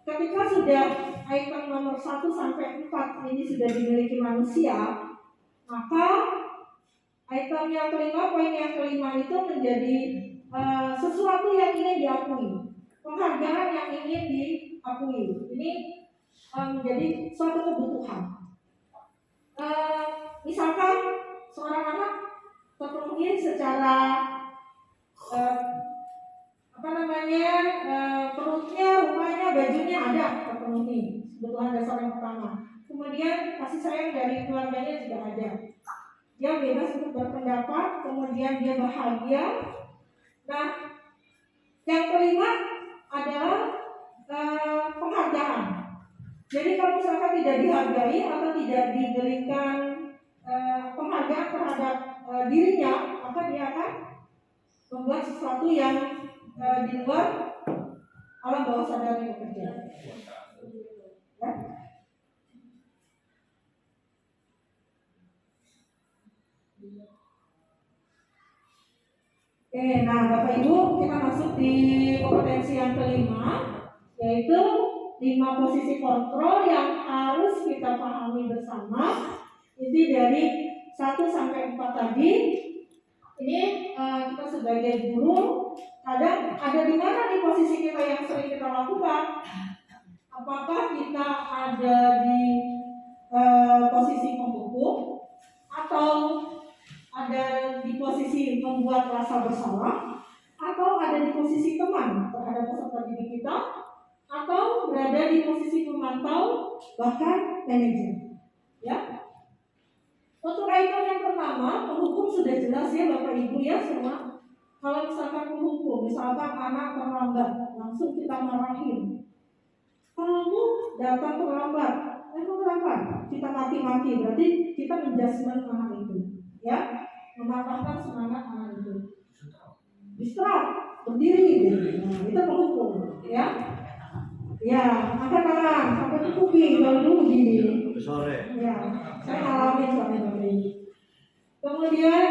Ketika sudah item nomor 1 sampai 4 ini sudah dimiliki manusia, maka item yang kelima, poin yang kelima itu menjadi sesuatu yang ingin diakui, penghargaan yang ingin diakui. Ini menjadi suatu kebutuhan. Misalkan seorang anak terpenuhi secara perutnya, rumahnya, bajunya ada terpenuhi, kebutuhan dasar yang pertama. Kemudian kasih sayang dari keluarganya juga ada. Dia bebas untuk berpendapat, kemudian dia bahagia. Nah, yang kelima adalah penghargaan. Jadi kalau misalkan tidak dihargai atau tidak diberikan penghargaan terhadap dirinya, maka dia akan membuat sesuatu yang di luar alam bawah sadarnya bekerja. Ya. Oke, nah Bapak Ibu, kita masuk di kompetensi yang kelima, yaitu 5 posisi kontrol yang harus kita pahami bersama. Ini dari 1 sampai 4 tadi. Ini kita sebagai guru kadang ada di mana di posisi kita yang sering kita lakukan. Apakah kita ada di posisi pembuku atau ada di posisi membuat rasa bersalah, atau ada di posisi teman terhadap peserta didik kita, atau berada di posisi pemantau bahkan manajer. Ya. Untuk item yang pertama, penghukum sudah jelas ya Bapak Ibu ya semua. Kalau misalkan penghukum, misalkan anak terlambat, langsung kita marahin. Kamu datang terlambat, terlambat, kita maki-maki, berarti kita menjudgment anak itu, ya, mematahkan semangat anak itu. Distrap, berdiri, nah, itu penghukum, ya. Ya, angkat tangan sampai ke kuping, kalau dulu begini. Sore. Ya, saya ngalamin soalnya ini. Kemudian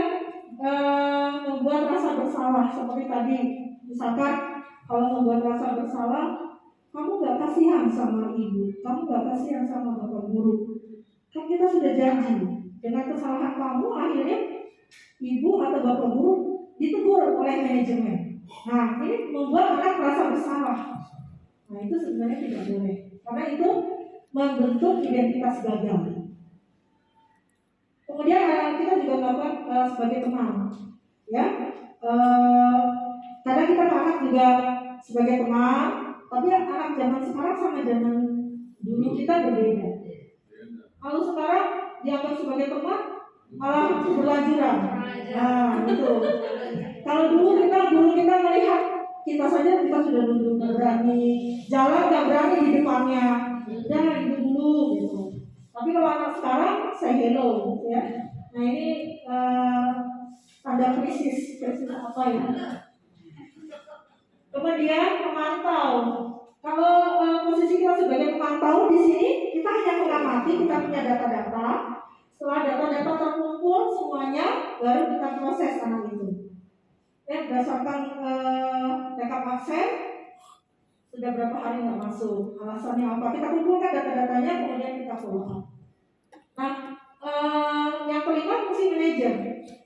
membuat rasa bersalah seperti tadi, misalkan kalau membuat rasa bersalah, kamu gak kasihan sama ibu, kamu gak kasihan sama bapak guru. Kan kita sudah janji dengan kesalahan kamu, akhirnya ibu atau bapak guru ditegur oleh manajemen. Nah, ini membuat anak merasa bersalah. Nah, itu sebenarnya tidak boleh, karena itu membentuk identitas gagal. Kemudian kita juga melakukan sebagai teman, ya. Kadang kita anak juga sebagai teman, tapi anak zaman sekarang sama zaman dulu kita berbeda. Kalau sekarang dianggap sebagai teman, malah berlanjuran. Nah, itu. Kalau dulu guru kita melihat kita saja kita sudah duduk nggak berani, jalan nggak berani di depannya, udah itu dulu gitu. Tapi kalau anak sekarang saya hello, ya. Nah ini tanda krisis apa ya? Kemudian pemantau. Kalau posisi kita sebagai pemantau di sini, kita hanya mengamati, kita punya data-data. Setelah data-data terkumpul semuanya, baru kita proses anak itu. Berdasarkan rekap absen, sudah berapa hari nggak masuk, alasannya apa? Kita kumpulkan data-datanya, kemudian kita follow up. Nah, yang kelima fungsi manajer.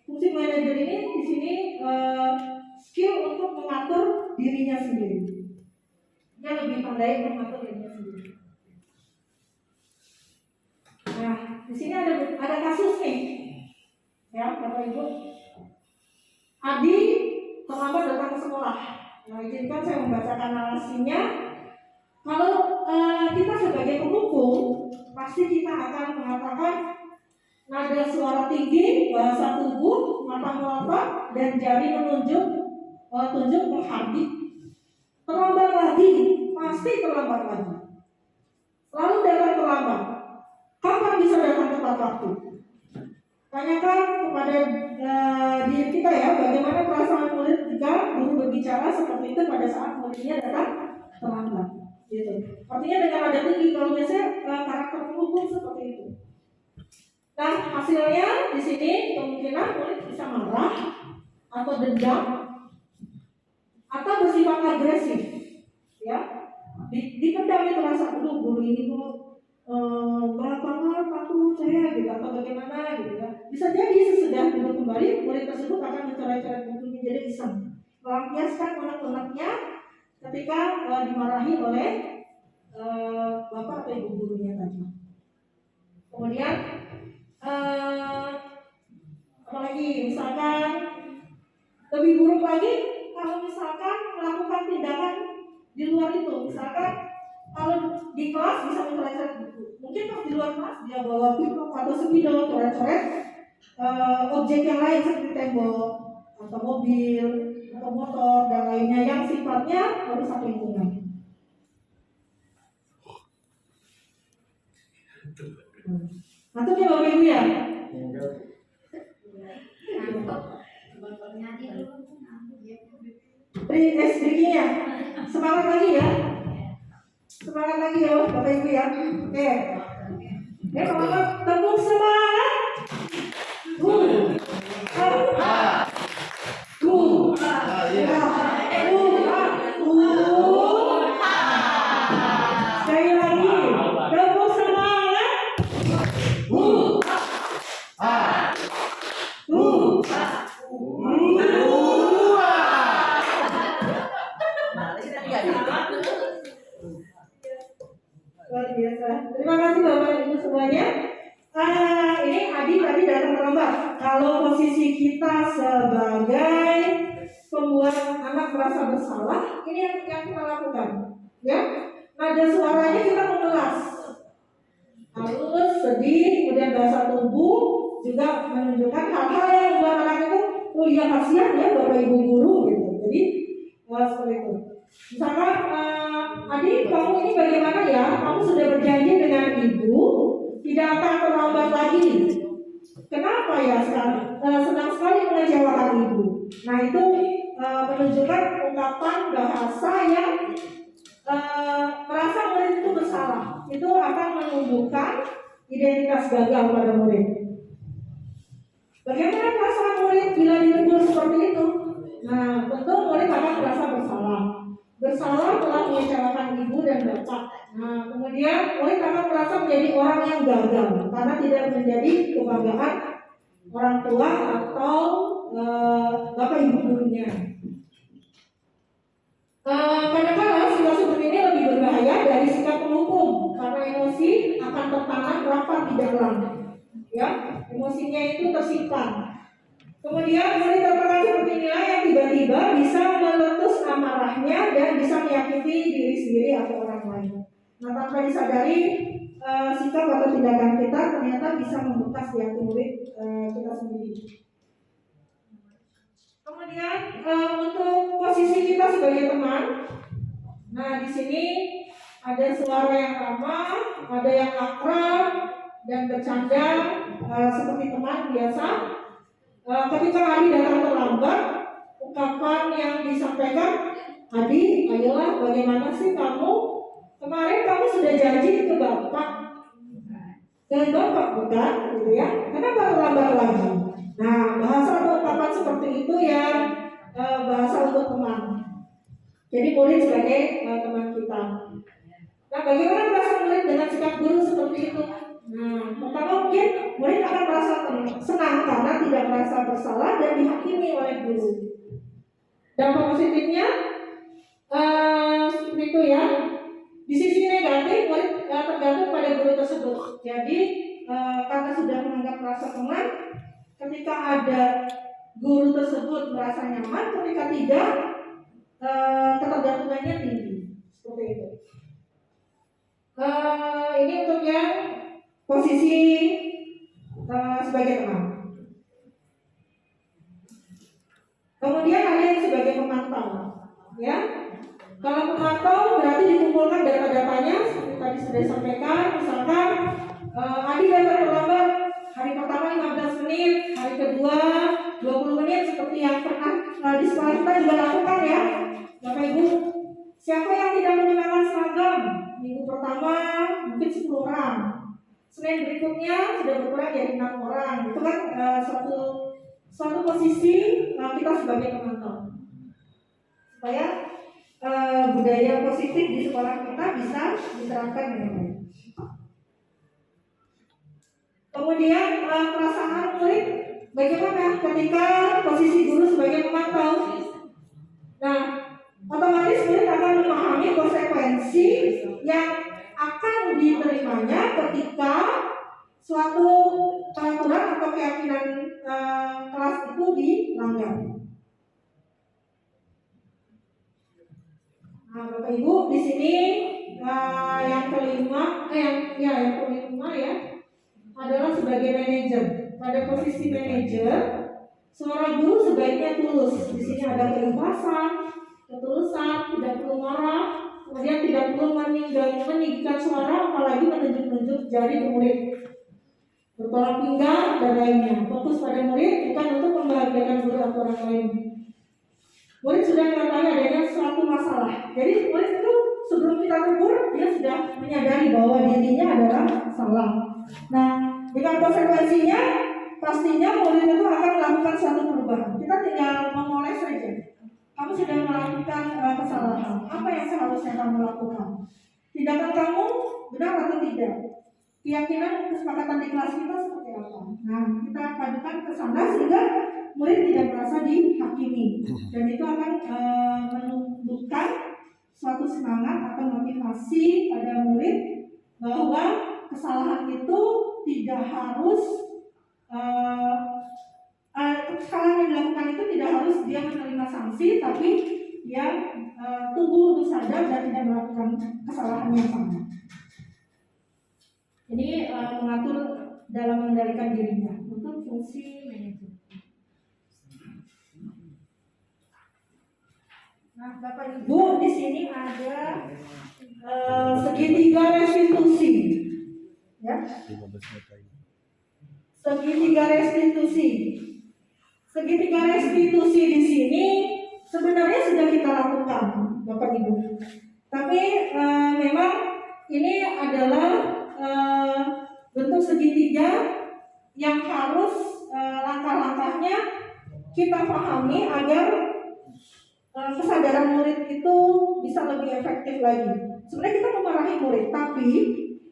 Fungsi manajer ini di sini skill untuk mengatur dirinya sendiri. Dia lebih pandai mengatur dirinya sendiri. Nah, di sini ada kasus nih, ya Bapak Ibu. Adi terlambat datang ke sekolah. Nah, izinkan saya membacakan narasinya. Kalau kita sebagai penghukum, pasti kita akan mengatakan nada suara tinggi, bahasa tubuh, mata melotot, dan jari menunjuk tunjuk menghardik. Terlambat lagi, pasti terlambat lagi. Lalu datang terlambat. Kapan bisa datang tepat waktu? Tanyakan kepada diri kita ya, bagaimana perasaan murid jika guru berbicara seperti itu pada saat muridnya datang terlambat. Gitu. Artinya dengan nada tinggi, kalau biasanya karakter penghukum seperti itu. Nah, hasilnya di sini kemungkinan murid bisa marah atau dendam atau bersifat agresif, ya. Dipendam itu rasa guru ini kok berat banget takut saya gitu atau bagaimana gitu ya. Bisa jadi sesudah guru kembali murid tersebut akan mencoret-coret bukunya jadi iseng, melampiaskan unek-uneknya ketika dimarahi oleh bapak atau ibu gurunya tadi. Kemudian apalagi misalkan lebih buruk lagi kalau misalkan melakukan tindakan di luar itu, misalkan kalau di kelas bisa mencoret-coret buku, mungkin pas di luar kelas dia bawa pipa atau spidol coret-coret objek yang lain seperti tembok atau mobil atau motor dan lainnya yang sifatnya merusak lingkungan. Ngantuk ya Bapak Ibu ya? Breakingnya semangat lagi ya, semangat lagi ya Bapak Ibu ya. Oke, teman-teman tepuk semangat. Sekali lagi tepuk semangat. Luar biasa. Terima kasih Bapak Ibu semuanya. kita sebagai pembuat anak merasa bersalah, ini yang kita lakukan, ya. Nada suaranya kita mengelas, halus, sedih, kemudian bahasa tubuh juga menunjukkan hal-hal yang membuat anak itu, oh iya kasihan ya bapak ibu guru gitu. Jadi seperti itu. Misalkan, adik kamu ini bagaimana ya? Kamu sudah berjanji dengan ibu tidak akan terlambat lagi. Kenapa ya sekarang? Senang sekali mengecewakan ibu. Nah itu menunjukkan ungkapan bahasa yang merasa murid itu bersalah. Itu akan menumbuhkan identitas gagal pada murid. Bagaimana perasaan murid bila ditegur seperti itu? Nah, tentu murid akan merasa bersalah. Bersalah telah mengecewakan ibu dan bapak. Nah, kemudian murid akan merasa menjadi orang yang gagal karena tidak menjadi kebanggaan orang tua atau bapak ibu gurunya. Kadang-kadang sikap seperti ini lebih berbahaya dari sikap penghukum karena emosi akan tertanam rapat di dalam, ya, emosinya itu tersimpan. Kemudian murid tertekan seperti inilah yang tiba-tiba bisa meletus amarahnya dan bisa menyakiti diri sendiri atau orang lain. Nah, tanpa disadari sikap atau tindakan kita ternyata bisa membekas di hati murid kita sendiri. Kemudian untuk posisi kita sebagai teman, nah di sini ada suara yang ramah, ada yang akrab dan bercanda seperti teman biasa. Ketika Adi datang terlambat, ungkapan yang disampaikan, Adi, ayolah bagaimana sih kamu? Kemarin kamu sudah janji ke bapak, bukan, gitu ya? Kenapa terlambat lagi? Nah, bahasa atau ungkapan seperti itu yang bahasa untuk teman. Jadi murid sebagai teman kita. Nah, bagaimana perasaan murid dengan sikap guru seperti itu? Nah, pertama mungkin murid akan merasa senang karena tidak merasa bersalah dan dihakimi oleh guru. Dampak positifnya seperti itu ya. Di sisi negatif murid tergantung pada guru tersebut. Jadi karena sudah menganggap merasa teman, ketika ada guru tersebut merasa nyaman, ketika tidak ketergantungannya tinggi. Seperti itu. Ini untuk yang posisi sebagai teman. Kemudian ada yang sebagai pemantau, ya. Kalau pemantau berarti dikumpulkan data-datanya seperti tadi sudah disampaikan. Misalkan Adi datang terlambat hari pertama 15 menit, hari kedua 20 menit seperti yang pernah di sekolah kita juga lakukan ya. Bapak Ibu, siapa yang tidak menggunakan seragam? Minggu pertama mungkin 10 orang. Senin berikutnya sudah berkurang jadi 6 orang. Itu kan suatu posisi kita sebagai pemantau. Supaya budaya positif di sekolah kita bisa diterapkan dengan baik. Kemudian perasaan murid bagaimana ketika posisi guru sebagai pemantau? Nah, otomatis murid akan memahami konsekuensi yang akan diterimanya ketika suatu peraturan atau keyakinan kelas itu dilanggar. Nah, Bapak Ibu di sini yang kelima ya adalah sebagai manajer. Pada posisi manajer, suara guru sebaiknya tulus. Di sini ada keikhlasan, ketulusan, tidak perlu marah, kemudian tidak perlu meninggikan suara, apalagi menunjuk-nunjuk jari ke murid, bertolak pinggang dan lainnya. Fokus pada murid bukan untuk membahagiakan guru atau orang lain. Murid sudah mengetahui adanya suatu masalah. Jadi murid itu sebelum kita tegur, dia sudah menyadari bahwa dirinya adalah salah. Nah, dengan konsekuensinya pastinya murid itu akan melakukan suatu perubahan. Kita tinggal memoles saja. Kamu sudah melakukan kesalahan. Apa yang seharusnya kamu lakukan? Tindakan kamu benar atau tidak? Keyakinan kesepakatan di kelas kita seperti apa? Nah, kita padukan ke sana sehingga murid tidak merasa dihakimi, dan itu akan menumbuhkan suatu semangat atau motivasi pada murid bahwa kesalahan itu tidak harus kesalahan yang dilakukan itu tidak harus dia menerima sanksi, tapi dia tunggu untuk sadar dan tidak melakukan kesalahan yang sama. Ini mengatur dalam mengendalikan dirinya untuk fungsi manajer. Nah, Bapak Ibu, di sini ada segitiga restitusi, ya. Segitiga restitusi. Segitiga restitusi di sini sebenarnya sudah kita lakukan, Bapak Ibu. Tapi memang ini adalah bentuk segitiga yang harus langkah-langkahnya kita pahami agar kesadaran murid itu bisa lebih efektif lagi. Sebenarnya kita memarahi murid, tapi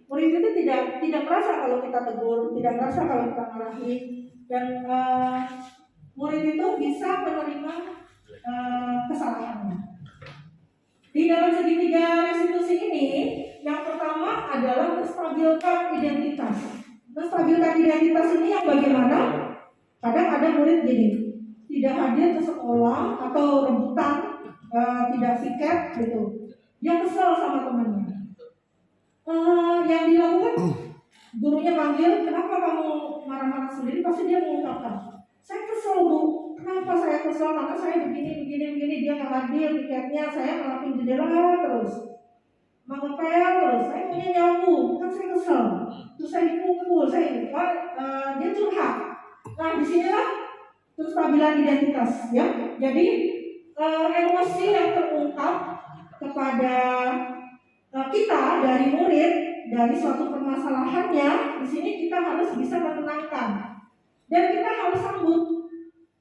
murid itu tidak merasa kalau kita tegur, tidak merasa kalau kita marahi, dan murid itu bisa menerima kesalahannya. Di dalam segitiga restitusi ini, yang pertama adalah menstabilkan identitas. Menstabilkan identitas ini yang bagaimana? Kadang ada murid gini, tidak hadir ke sekolah atau rebutan, tidak siket gitu. Dia kesel sama temannya. Yang dilakukan, gurunya panggil, kenapa kamu marah-marah sendiri? Pasti dia mengungkapkan, saya kesel Bu. Kenapa saya kesel? Karena saya begini, dia nggak hadir tiketnya, saya ngelapin jendela terus, mengepel terus, saya punya nyapu, kan saya kesel. Terus saya dipukul, dia curhat. Nah disinilah kestabilan identitas, ya. Jadi emosi yang terungkap kepada kita dari murid dari suatu permasalahannya, di sini kita harus bisa menenangkan dan kita harus sambut.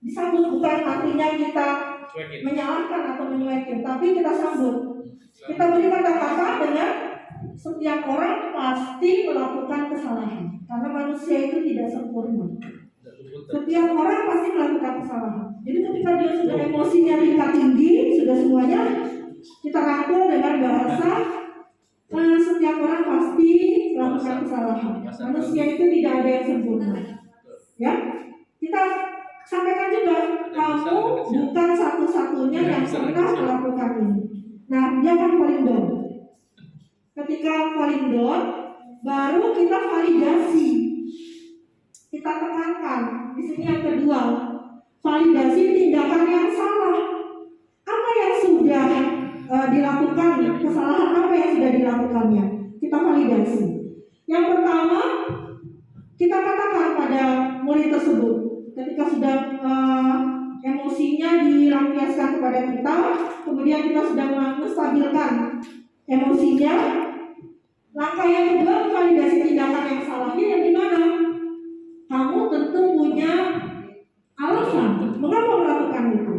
Disambut bukan artinya kita menyalahkan atau menyuekin, tapi kita sambut. Kita beri kata-kata dengan setiap orang pasti melakukan kesalahan, karena manusia itu tidak sempurna. Setiap orang pasti melakukan kesalahan. Jadi ketika dia sudah emosinya tingkat tinggi, sudah semuanya kita rangkul dengan bahasa setiap orang pasti melakukan kesalahan. Manusia itu tidak ada yang sempurna. Ya, kita sampaikan juga, kamu bukan satu-satunya yang pernah melakukan ini. Nah, dia akan falling down. Ketika falling down, baru kita validasi. Kita tekankan. Di sini yang kedua, validasi tindakan yang salah. Apa yang sudah dilakukan, kesalahan apa yang sudah dilakukannya, kita validasi. Yang pertama, kita katakan pada murid tersebut, ketika sudah emosinya dilampiaskan kepada kita, kemudian kita sudah menstabilkan emosinya, langkah yang kedua validasi tindakan yang salahnya yang dimana? Kamu tentu punya alasan mengapa melakukan itu.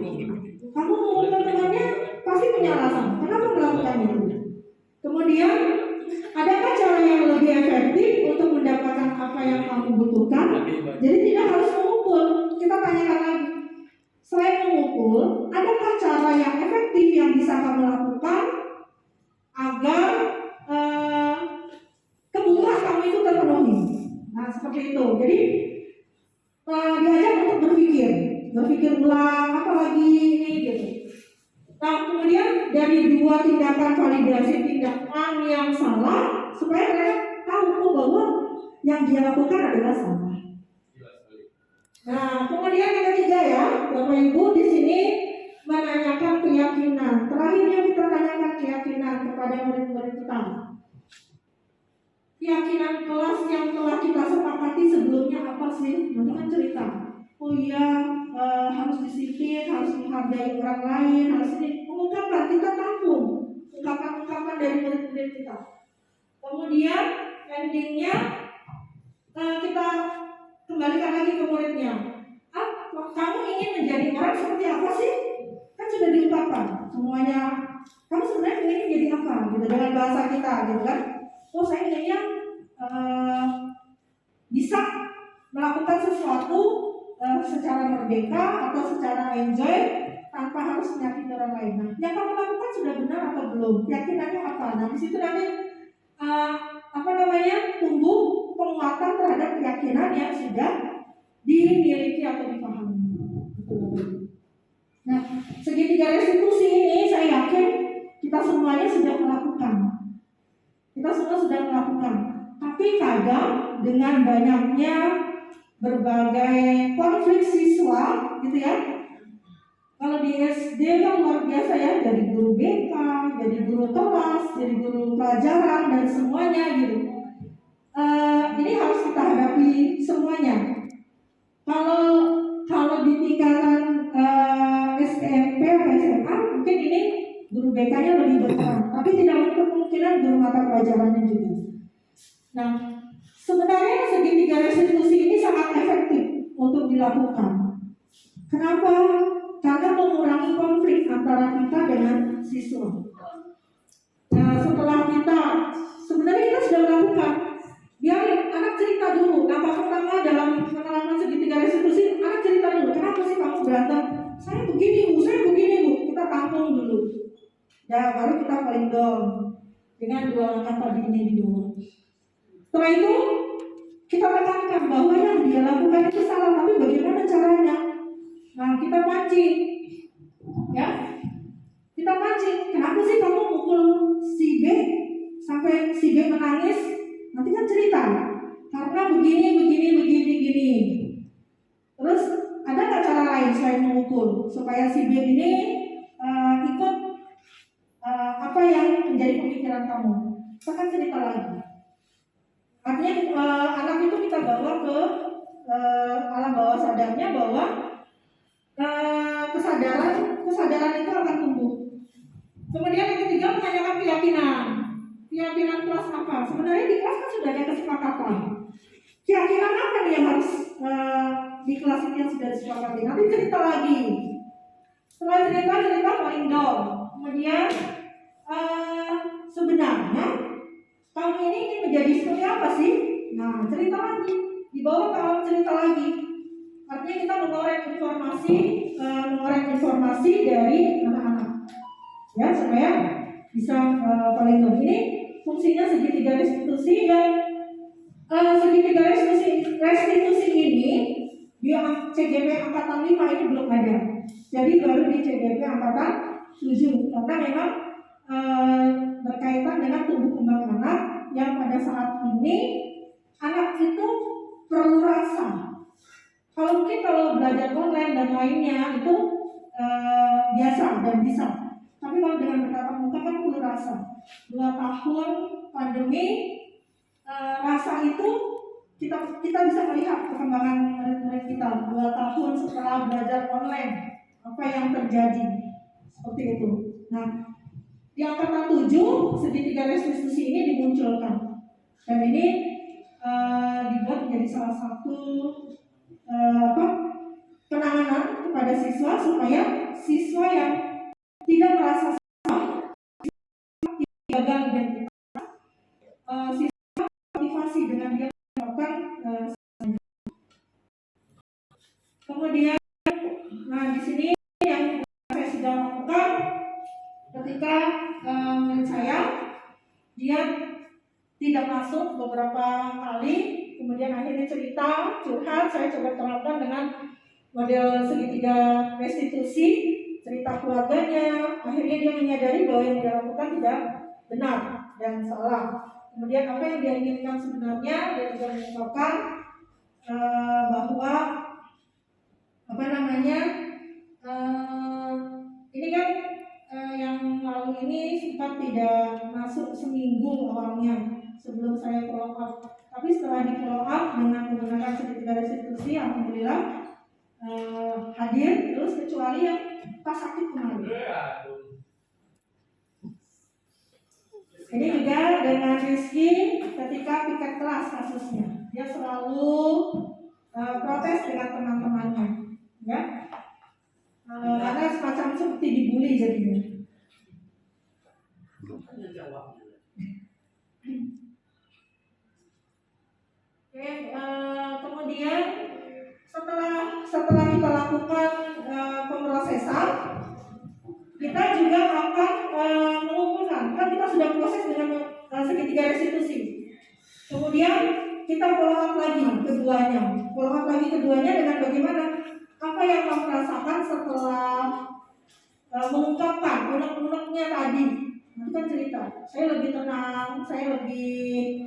Kamu mengumumkan temannya pasti punya alasan kenapa melakukan itu. Kemudian, adakah cara yang lebih efektif untuk mendapatkan apa yang kamu butuhkan? Jadi tidak harus memukul. Kita tanyakan lagi. Selain memukul, adakah cara yang efektif yang bisa kamu lakukan agar kebutuhan kamu itu terpenuhi? Nah, seperti itu. Jadi diajak untuk berpikir ulang, apalagi ini gitu. Nah, kemudian dari dua tindakan validasi tindakan yang salah, supaya mereka tahu bahwa yang dia lakukan adalah salah. Nah, kemudian yang ketiga ya, Bapak Ibu di sini menanyakan keyakinan. Terakhir yang kita tanyakan keyakinan kepada murid-murid kita. Keyakinan kelas yang telah kita sepakati sebelumnya apa sih? Nanti kan cerita. Oh iya, harus disiplin, harus menghargai orang lain, harus ini. Ungkapan, kita tampung ungkapan-ungkapan dari murid-murid kita. Kemudian endingnya kita kembalikan lagi ke muridnya. Kamu ingin menjadi orang seperti apa sih? Kan sudah diungkapkan semuanya. Kamu sebenarnya ingin jadi apa? Gitu dengan bahasa kita, gitu kan? Oh, saya inginnya bisa melakukan sesuatu secara merdeka atau secara enjoy tanpa harus menyakiti orang lain. Nah, yang kamu lakukan sudah benar atau belum? Keyakinannya apa? Nah, di situ nanti tumbuh penguatan terhadap keyakinan yang sudah dimiliki atau dipahami. segitiga restitusi ini saya yakin kita semuanya sudah melakukan. Kita semua sudah melakukan. Tapi kadang dengan banyaknya berbagai konflik siswa, gitu ya. Kalau di SD kan luar biasa ya, jadi guru BK, jadi guru kelas, jadi guru pelajaran dan semuanya gitu. Ini harus kita hadapi semuanya. Kalau di tingkatan SMP atau SMA mungkin ini guru BK-nya lebih berperan, tapi tidak menutup kemungkinan guru mata pelajarannya juga. Nah, sebenarnya segitiga restitusi ini sangat efektif untuk dilakukan. Kenapa? Karena mengurangi konflik antara kita dengan siswa. Nah, setelah sebenarnya kita sudah melakukan. Biarin anak cerita dulu. Langkah pertama dalam pengalaman segitiga restitusi, anak cerita dulu. Kenapa sih kamu berantem? Saya begini bu. Kita tampung dulu. Ya, baru kita paling down dengan 2 langkah tadi ini dulu. Setelah itu kita tekankan bahwa yang dia lakukan itu salah, tapi bagaimana caranya? Nah, kita pancing, ya. Kita pancing. Kenapa sih kamu mukul si B sampai si B menangis? Nanti kan cerita. Karena begini. Terus ada nggak cara lain selain memukul supaya si B ini ikut apa yang menjadi pemikiran kamu? Kita kan cerita lagi. Artinya anak itu kita bawa ke alam bawah sadarnya bahwa kesadaran itu akan tumbuh. Kemudian yang ketiga menanyakan keyakinan kelas apa. Sebenarnya di kelas kan sudah ada kesepakatan. Keyakinan apa nih yang harus di kelas ini yang sudah disepakati. Nanti cerita lagi. Setelah cerita paling down. Kemudian sebenarnya kamu ini ingin menjadi seperti apa sih? Nah, cerita lagi. Dibawa ke alam cerita lagi. Artinya kita mengorek informasi dari anak-anak, ya, supaya bisa paling down. Ini fungsinya segitiga restitusi dan segitiga restitusi ini di CGP angkatan 5 ini belum ada. Jadi baru di CGP angkatan 7 karena memang berkaitan dengan tumbuh kembang anak yang pada saat ini anak itu perlu rasa. Kalau belajar online dan lainnya itu biasa dan bisa. Tapi kalau dengan bertatap muka kan perlu rasa. 2 tahun pandemi, rasa itu kita bisa melihat perkembangan murid-murid kita 2 tahun setelah belajar online, apa yang terjadi seperti itu. Nah, di angkatan 7 segitiga restitusi ini dimunculkan dan ini dibuat menjadi salah satu penanganan kepada siswa supaya siswa yang tidak merasa gagal identitas, siswa motivasi dengan dia melakukan kemudian, nah di sini yang saya sudah lakukan ketika menurut saya dia tidak masuk beberapa kali, kemudian akhirnya cerita, curhat, saya coba terapkan dengan model segitiga restitusi, cerita keluarganya, akhirnya dia menyadari bahwa yang dia lakukan tidak benar dan salah. Kemudian apa yang dia inginkan sebenarnya, dia juga mengungkapkan bahwa ini kan yang lalu ini sempat tidak masuk seminggu awalnya sebelum saya follow up. Tapi setelah di follow up dengan menggunakan segitiga restitusi, alhamdulillah hadir terus, kecuali yang pas sakit kemarin. Ini juga dengan Rizky ketika piket kelas kasusnya, dia selalu protes dengan teman-temannya, ya, karena semacam seperti dibully jadinya. Oke, kemudian setelah kita lakukan pemrosesan, kita juga akan mengumpulkan. Kan kita sudah proses dengan segitiga restitusi. Kemudian kita follow up lagi keduanya dengan bagaimana, apa yang kamu rasakan setelah temennya tadi, nanti kan cerita, saya lebih tenang, saya lebih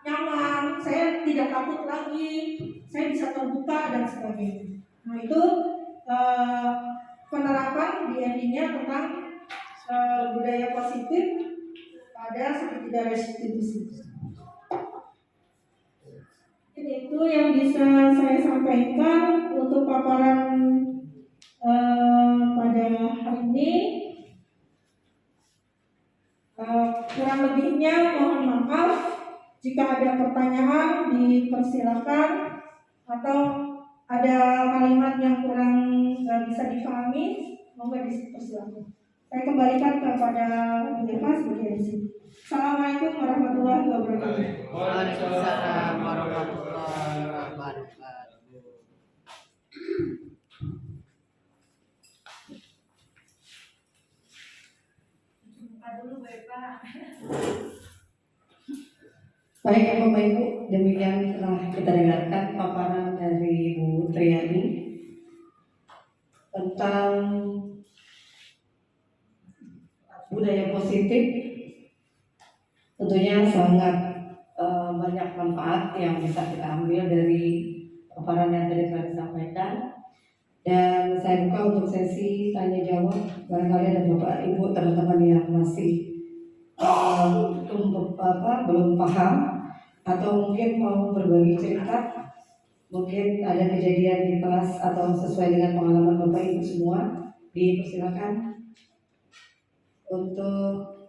nyaman, saya tidak takut lagi, saya bisa terbuka dan sebagainya. Nah itu penerapan di endingnya tentang budaya positif pada segitiga restitusi. Itu yang bisa saya sampaikan untuk paparan pada hari ini. Kurang lebihnya mohon maaf. Jika ada pertanyaan dipersilakan, atau ada kalimat yang kurang bisa dipahami, monggo dipersilakan. Saya kembalikan kepada Bu Irma sebagai MC. Assalamualaikum warahmatullahi wabarakatuh. Waalaikumsalam warahmatullahi wabarakatuh. Baik Bapak Ibu, demikian telah kita dengarkan paparan dari Bu Triani tentang budaya positif. Tentunya sangat banyak manfaat yang bisa kita ambil dari paparan yang tadi telah disampaikan. Dan saya buka untuk sesi tanya jawab. Barangkali ada Bapak Ibu teman-teman yang masih belum paham atau mungkin mau berbagi cerita, mungkin ada kejadian di kelas atau sesuai dengan pengalaman Bapak Ibu semua, dipersilakan untuk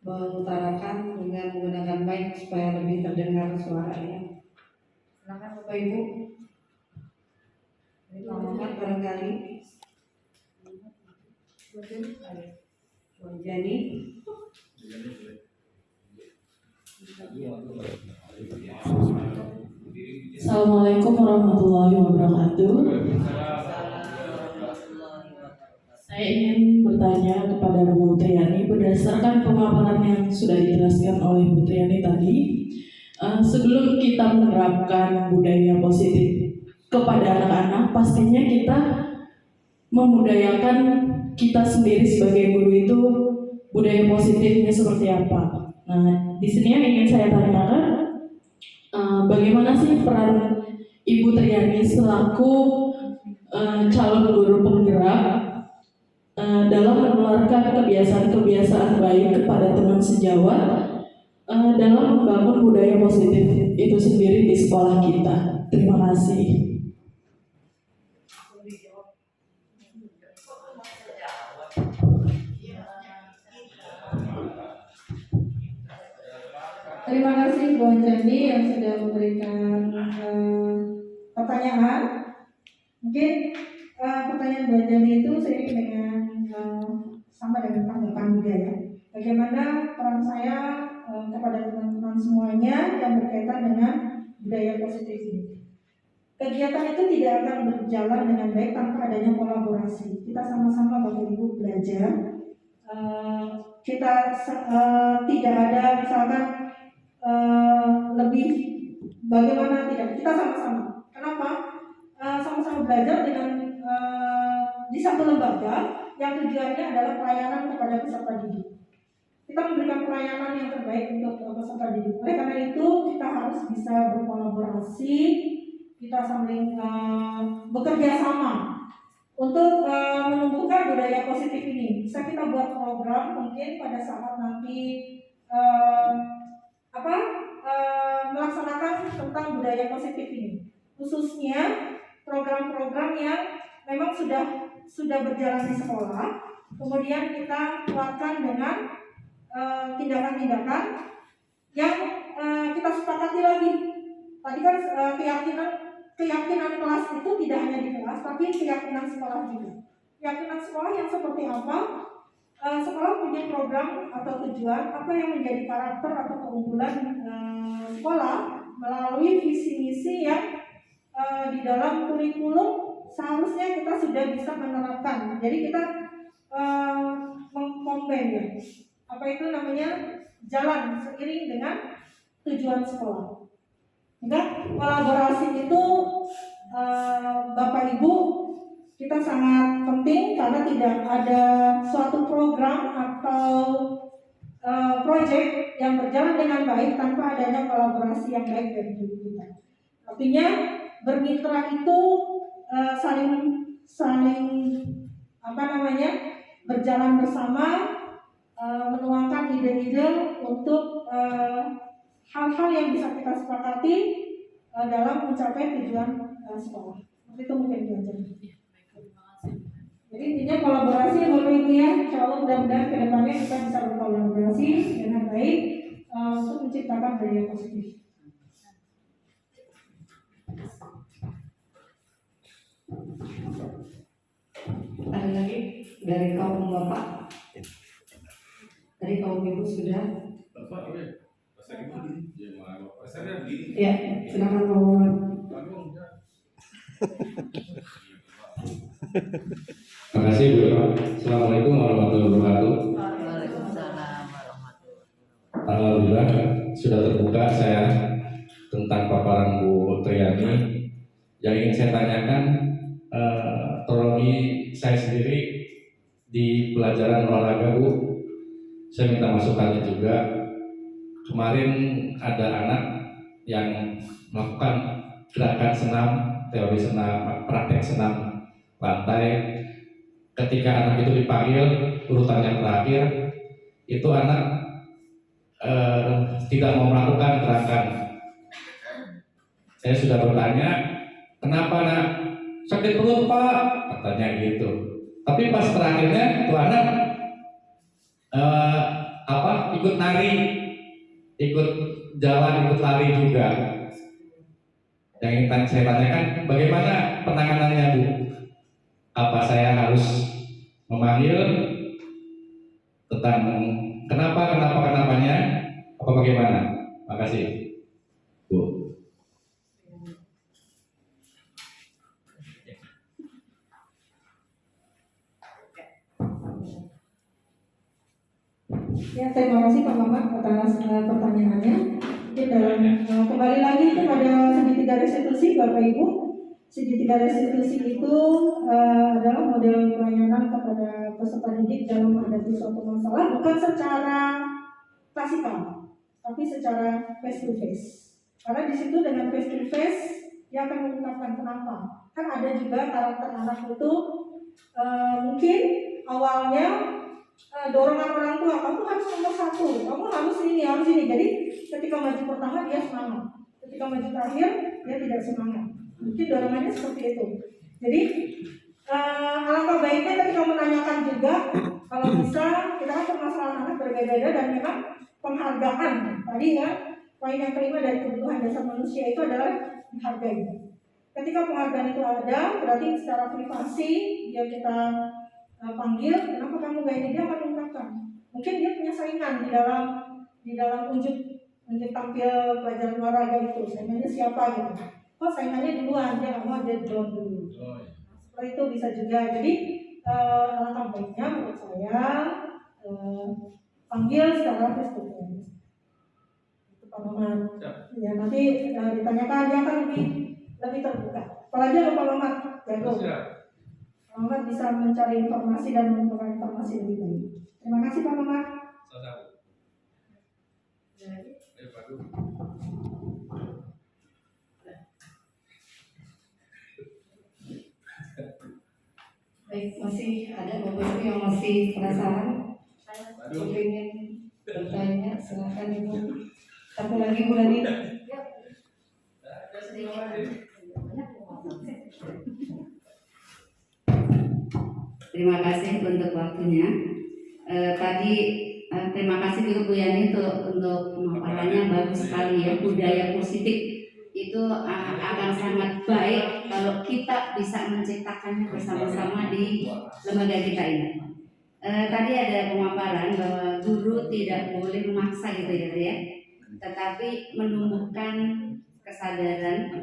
mengutarakan dengan menggunakan mic supaya lebih terdengar suaranya. Silakan Bapak Ibu. Ini Pak Muhammad barangkali. Bu Jani. Assalamualaikum warahmatullahi wabarakatuh. Saya ingin bertanya kepada Bu Triani berdasarkan pemaparan yang sudah dijelaskan oleh Bu Triani tadi. Sebelum kita menerapkan budaya positif kepada anak-anak, pastinya kita memudayakan kita sendiri sebagai guru itu budaya positifnya seperti apa. Nah, di sini yang ingin saya tanyakan, bagaimana sih peran Ibu Triani selaku calon guru penggerak dalam menularkan kebiasaan-kebiasaan baik kepada teman sejawat dalam membangun budaya positif itu sendiri di sekolah kita. Terima kasih. Terima kasih Bu Jani yang sudah memberikan pertanyaan. Mungkin pertanyaan Bu Jani itu seiring dengan sama dengan tanggapan juga ya. Bagaimana peran saya kepada teman-teman semuanya yang berkaitan dengan budaya positif ini. Kegiatan itu tidak akan berjalan dengan baik tanpa adanya kolaborasi. Kita sama-sama Bapak Ibu belajar. Kita tidak ada misalkan lebih bagaimana tidak, kita sama-sama. Kenapa? Sama-sama belajar dengan di satu lembaga yang tujuannya adalah pelayanan kepada peserta didik. Kita memberikan pelayanan yang terbaik untuk peserta didik. Oleh karena itu kita harus bisa berkolaborasi, kita saling bekerja sama untuk menumbuhkan budaya positif ini. Bisa kita buat program mungkin pada saat nanti melaksanakan tentang budaya positif ini, khususnya program-program yang memang sudah berjalan di sekolah, kemudian kita kuatkan dengan tindakan-tindakan yang kita sepakati lagi. Tadi kan keyakinan kelas itu tidak hanya di kelas, tapi keyakinan sekolah juga. Keyakinan sekolah yang seperti apa? Sekolah punya program atau tujuan apa yang menjadi karakter atau keunggulan sekolah melalui visi misi yang di dalam kurikulum seharusnya kita sudah bisa menerapkan. Jadi kita mengkombin ya, apa itu namanya, jalan seiring dengan tujuan sekolah. Enggak, kolaborasi itu Bapak Ibu kita sangat penting karena tidak ada suatu program atau proyek yang berjalan dengan baik tanpa adanya kolaborasi yang baik dari diri kita. Artinya bermitra itu saling berjalan bersama, menuangkan ide-ide untuk hal-hal yang bisa kita sepakati dalam mencapai tujuan sekolah. Itu mungkin belajar. Jadi intinya kolaborasi Bapak Ibu ya, insya Allah mudah-mudahan ke depannya kita bisa berkolaborasi dengan baik untuk menciptakan budaya positif. Ada lagi dari kaum bapak? Tadi kaum ibu sudah. Bapak, pasar ibu di mana? Pasarnya di. Ya, silakan kaum bapak. Terima kasih Bu. Assalamualaikum warahmatullahi wabarakatuh. Alhamdulillah sudah terbuka saya tentang paparan Bu Triani. Yang ingin saya tanyakan, teologi saya sendiri di pelajaran olahraga Bu, saya minta masukannya juga. Kemarin ada anak yang melakukan gerakan senam, teori senam, praktek senam lantai. Ketika anak itu dipanggil urutan yang terakhir, itu anak tidak mau melakukan gerakan. Saya sudah bertanya, kenapa nak? Sakit perut Pak, katanya gitu. Tapi pas terakhirnya tuh anak ikut nari, ikut jalan, ikut lari juga. Yang ingin saya tanyakan, bagaimana penanganannya Bu? Apa saya harus memanggil tentang kenapanya? Apa bagaimana? Makasih Bu. Ya, terima kasih Pak Mamat atas pertanyaannya. Dan kembali lagi kepada segitiga restitusi Bapak Ibu. Segitiga restitusi itu adalah model pelayanan kepada peserta didik dalam menghadapi suatu masalah, bukan secara klasikal, tapi secara face to face. Karena di situ dengan face to face dia akan mengungkapkan kenapa. Kan ada juga karakter anak itu mungkin awalnya dorongan orang tua, kamu harus nomor satu, kamu harus ini. Jadi ketika maju pertama dia semangat, ketika maju terakhir dia tidak semangat. Mungkin dorongannya seperti itu. Jadi alangkah baiknya ketika menanyakan juga, kalau bisa kita kan permasalahan anak berbeda-beda dan memang penghargaan. Tadi ya poin yang kelima dari kebutuhan dasar manusia itu adalah menghargai. Ketika penghargaan itu ada, berarti secara privasi dia kita panggil, kenapa kamu gak ini, dia akan mengungkapkan. Mungkin dia punya saingan di dalam unjuk tampil pelajaran olahraga itu, saingannya siapa gitu. Kok saingannya duluan, dia nggak mau, dia drone dulu. Seperti itu bisa juga. Jadi alangkah baiknya menurut saya panggil secara face to face. Itu Pak Mamat. Ya nanti ditanyakan dia akan lebih terbuka. Apalagi ada Pak Mamat, jago. Pak Mamat bisa mencari informasi dan mengumpulkan informasi lebih baik. Terima kasih Pak Mamat. Baik, masih ada Bapak Ibu yang masih penasaran? Ingin bertanya, silakan Ibu. Satu lagi Bu Lani. Terima kasih untuk waktunya. Tadi terima kasih juga Bu Yani untuk pemaparannya, bagus sekali ya. Budaya positif itu akan sangat baik kalau kita bisa menciptakannya bersama-sama di lembaga kita ini. Tadi ada pemaparan bahwa guru tidak boleh memaksa gitu ya, tetapi menumbuhkan kesadaran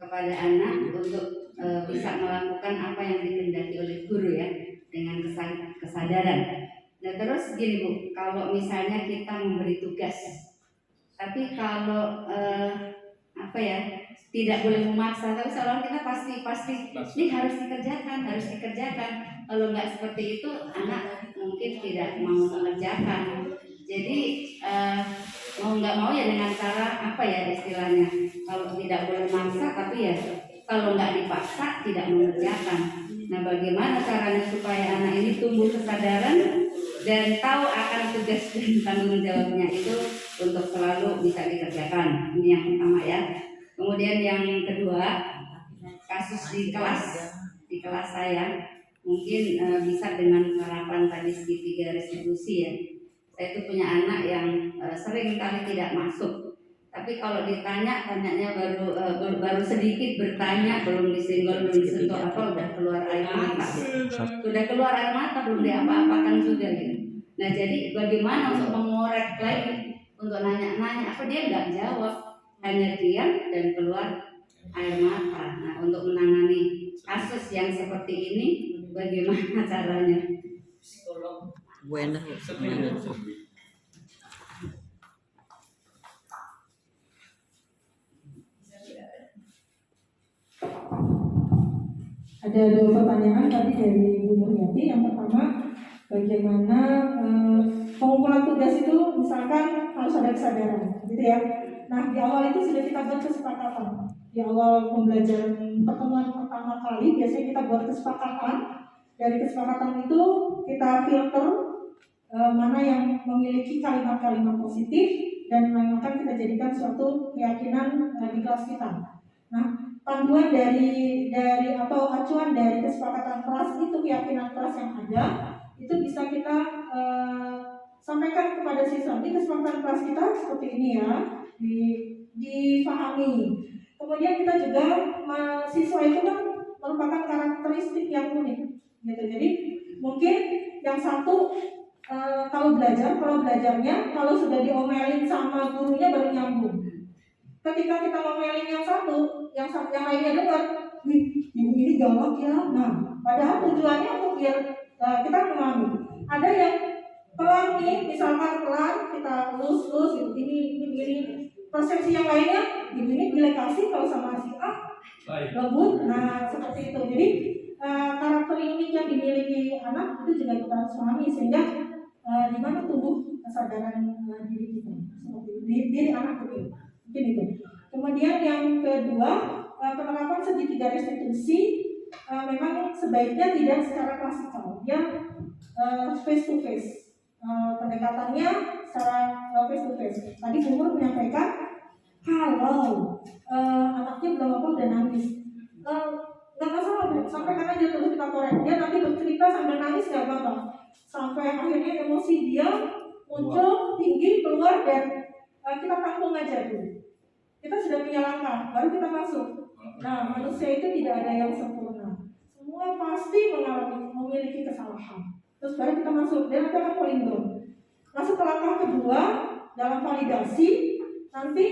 kepada anak untuk bisa melakukan apa yang dikehendaki oleh guru ya, dengan kesadaran. Nah terus gini Bu, kalau misalnya kita memberi tugas, tapi kalau tidak boleh memaksa, tapi seolah kita pasti ini harus dikerjakan. Kalau nggak seperti itu, anak mungkin tidak mau mengerjakan. Jadi mau nggak mau ya dengan cara apa ya istilahnya, kalau tidak boleh maksa, tapi ya kalau nggak dipaksa tidak mengerjakan. Nah, bagaimana caranya supaya anak ini tumbuh kesadaran dan tahu akan tugas dan tanggung jawabnya itu untuk selalu bisa dikerjakan. Ini yang pertama ya. Kemudian yang kedua, kasus di kelas saya mungkin bisa dengan harapan tadi segitiga restitusi ya. Saya itu punya anak yang sering kali tidak masuk. Tapi kalau tanyanya baru sedikit bertanya, belum disenggol, belum disentuh apa udah keluar air mata. Sudah keluar air mata, belum diapa-apakan juga gitu. Nah, jadi bagaimana untuk mengorek lagi, untuk nanya-nanya, apa dia nggak jawab, hanya diam dan keluar air mata. Nah, untuk menangani kasus yang seperti ini, bagaimana caranya? Buena. Ada 2 pertanyaan tadi dari Bu Muryati. Yang pertama, bagaimana pengumpulan tugas itu misalkan harus ada kesadaran, gitu ya. Nah, di awal itu sudah kita buat kesepakatan. Di awal pembelajaran pertemuan pertama kali biasanya kita buat kesepakatan. Dari kesepakatan itu kita filter mana yang memiliki kalimat-kalimat positif dan yang akan kita jadikan suatu keyakinan di kelas kita. Nah, panduan dari atau acuan dari kesepakatan kelas itu, keyakinan kelas yang ada itu bisa kita sampaikan kepada siswa. Ini kesepakatan kelas kita seperti ini ya, difahami. Kemudian kita juga siswa itu kan merupakan karakteristik yang unik, gitu. Jadi mungkin yang satu kalau belajarnya kalau sudah diomelin sama gurunya baru nyambung. Ketika kita ngomelin yang satu, yang lainnya dengar, wih, ibu ini galak ya. Nah, padahal tujuannya untuk biar kita memahami. Ada yang pelan nih, misalkan pelan, kita lus gitu, ini. Persepsi yang lainnya, ibu ini pilih kasih kalau sama si A, lembut. Nah, seperti itu. Jadi karakter unik yang dimiliki anak itu juga kita harus pahami sehingga di mana tumbuh kesadaran diri kita, seperti itu, diri anak itu. Mungkin itu. Kemudian yang kedua, penerapan segitiga restitusi memang sebaiknya tidak secara klasikal, dia face to face. Pendekatannya secara face to face. Tadi Bu Nur menyampaikan kalau anaknya belum apa udah nangis, nggak masalah Bu, sampaikan aja terus kita korek. Dia nanti bercerita sambil nangis nggak apa-apa. Sampai akhirnya emosi dia muncul tinggi keluar dan kita tampung aja dulu. Kita sudah punya langkah, baru kita masuk. Nah, manusia itu tidak ada yang sempurna. Semua pasti memiliki kesalahan. Terus baru kita masuk, dan nanti akan falling down. Masuk ke langkah kedua, dalam validasi, nanti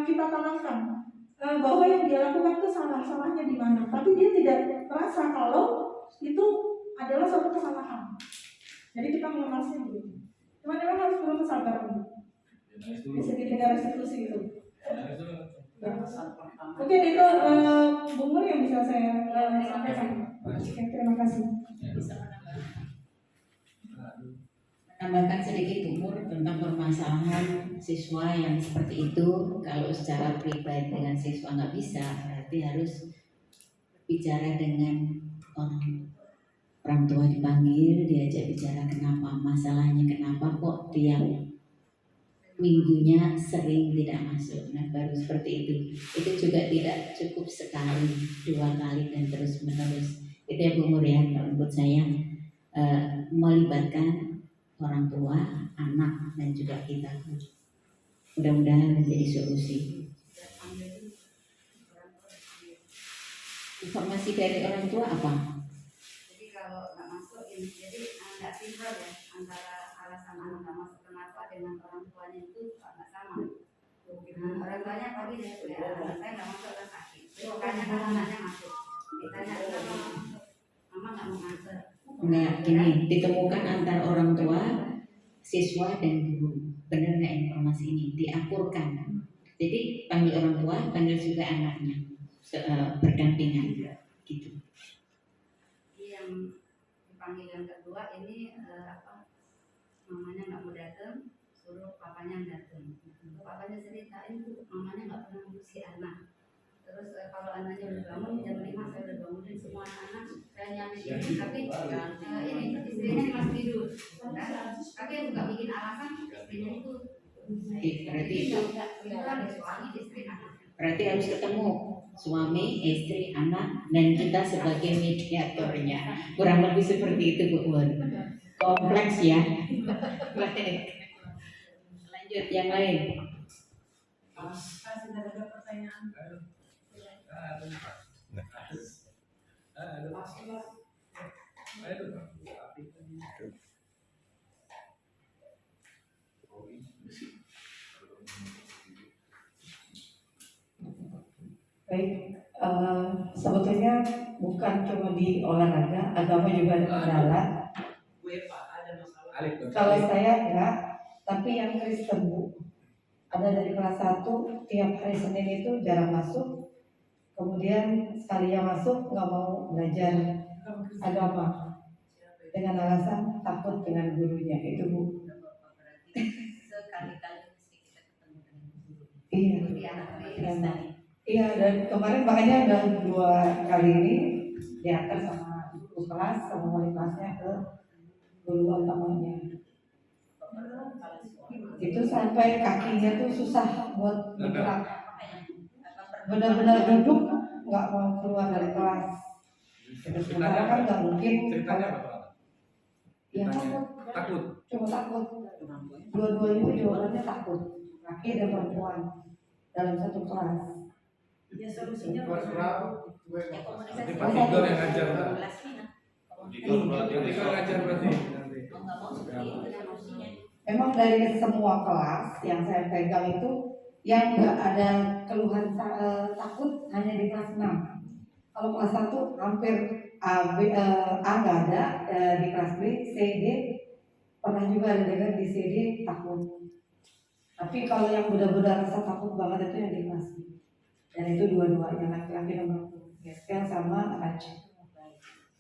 kita tanamkan bahwa yang dia lakukan itu salahnya di mana. Tapi dia tidak merasa kalau itu adalah suatu kesalahan. Jadi kita mengenalnya begitu. Cuma memang harus perlu kesabaran. Segitiga restitusi itu. Ya. Mungkin itu Bu Nur yang bisa saya sampaikan. Oke, terima kasih. Menambahkan sedikit Bu Nur tentang permasalahan siswa yang seperti itu. Kalau secara pribadi dengan siswa nggak bisa, berarti harus bicara dengan orang tua, dipanggil, diajak bicara kenapa masalahnya, kenapa kok tiap minggunya sering tidak masuk. Nah, baru seperti itu. Itu juga tidak cukup sekali, 2 kali dan terus menerus. Itu ya Bu Nur ya, kalau menurut saya melibatkan orang tua, anak dan juga kita. Mudah-mudahan menjadi solusi. Informasi dari orang tua apa? Jadi kalau nggak masuk ini, jadi nggak sinkron ya antara alasan anak nggak masuk kenapa dengan orang tuanya itu nggak sama. Nah, orang tuanya pagi ya, anak saya nggak masuk kan sakit. Tanya kan anaknya masuk, ditanya kenapa nggak masuk, mama nggak mau nganter. Nah, gini, ditemukan antara orang tua, siswa dan guru. Benar nggak informasi ini? Diakurkan. Jadi panggil orang tua, panggil juga anaknya, berdampingan gitu. Yang dipanggil yang kedua ini mamanya nggak mau datang, suruh papanya datang. Papanya ceritain tuh mamanya nggak pernah ngurus si anak. Terus kalau anaknya udah bangun jam 5 saya udah bangunin semua anak, saya nyamin tapi ini istrinya nih masih tidur. Tapi yang nggak bikin alasan istrinya itu. Berarti itu berarti harus ketemu suami, istri, anak, dan kita sebagai mediatornya. Kurang lebih seperti itu Bu Wan. Kompleks ya. Baik. Lanjut yang lain. Baik, sebetulnya bukan cuma di olahraga, agama juga ada kendala. Kalau saya enggak, tapi yang Kristen Bu, ada dari kelas 1 tiap hari Senin itu jarang masuk, kemudian sekali yang masuk nggak mau belajar agama dengan alasan takut dengan gurunya itu Bu. Sekali-kali mesti kita ketemu dengan guru. Iya. Iya, dan kemarin makanya ada 2 kali ini diantar sama guru kelas sama wali kelasnya ke guru agamanya. Itu sampai kakinya tuh susah buat bergerak. Benar-benar duduk nggak mau keluar dari kelas. Sementara kan nggak mungkin. Ceritanya apa tuh? Ya takut. Takut. Cuma takut. Dua-duanya itu jawabannya takut. Laki dan perempuan dalam satu kelas. Ya solusinya Kelas berapa? Komunikasi. Pak Tigor yang ngajar. Tigor ngajar berarti. Mau nggak mau seperti itu kan maksudnya. Memang dari semua kelas yang saya pegang itu yang nggak ada keluhan takut hanya di kelas 6. Kalau kelas 1 hampir A nggak ada, di kelas B, C, D pernah juga ada dengar di C, D takut. Tapi kalau yang benar-benar rasa takut banget itu yang di kelas B. Dan itu dua-duanya laki-laki dan perempuan. Geskel sama Aceh.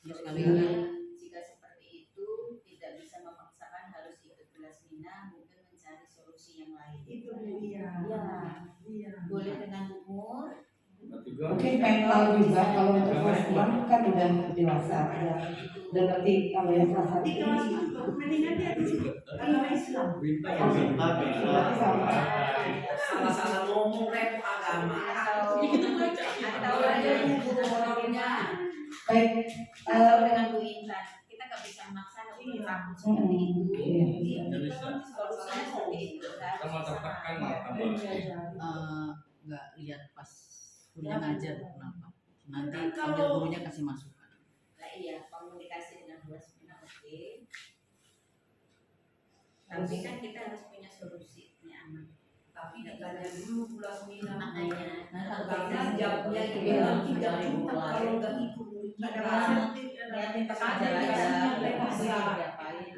Jika seperti itu tidak bisa memaksakan harus ikut kelas Mina, mungkin mencari solusi yang lain. itu dia. Iya. Boleh dengan umur. Mungkin mental juga kalau untuk kelas 6 kan udah dewasa, udah ngerti kalau yang kelas 1 Di kelas itu mendingan dia agama Islam. Salah-salah ngomong rep agama. Atau ada orangnya. baik. Atau dengan Bu Intan, kita nggak bisa memaksa untuk takut seperti itu. Nggak bisa. Solusinya seperti itu. Sama tertekan tambah. Nggak lihat pas gurunya ngajar kenapa? Nanti panggil gurunya kasih masukan. Nah iya, komunikasi dengan kelas Mina oke. Tapi kan kita harus punya solusi punya anak. Tapi ditanya dulu kelas Mina Makanya, karena jamnya itu Iya. tidak cukup kalau nggak ikut lihatin pas ngajar aja, diapain.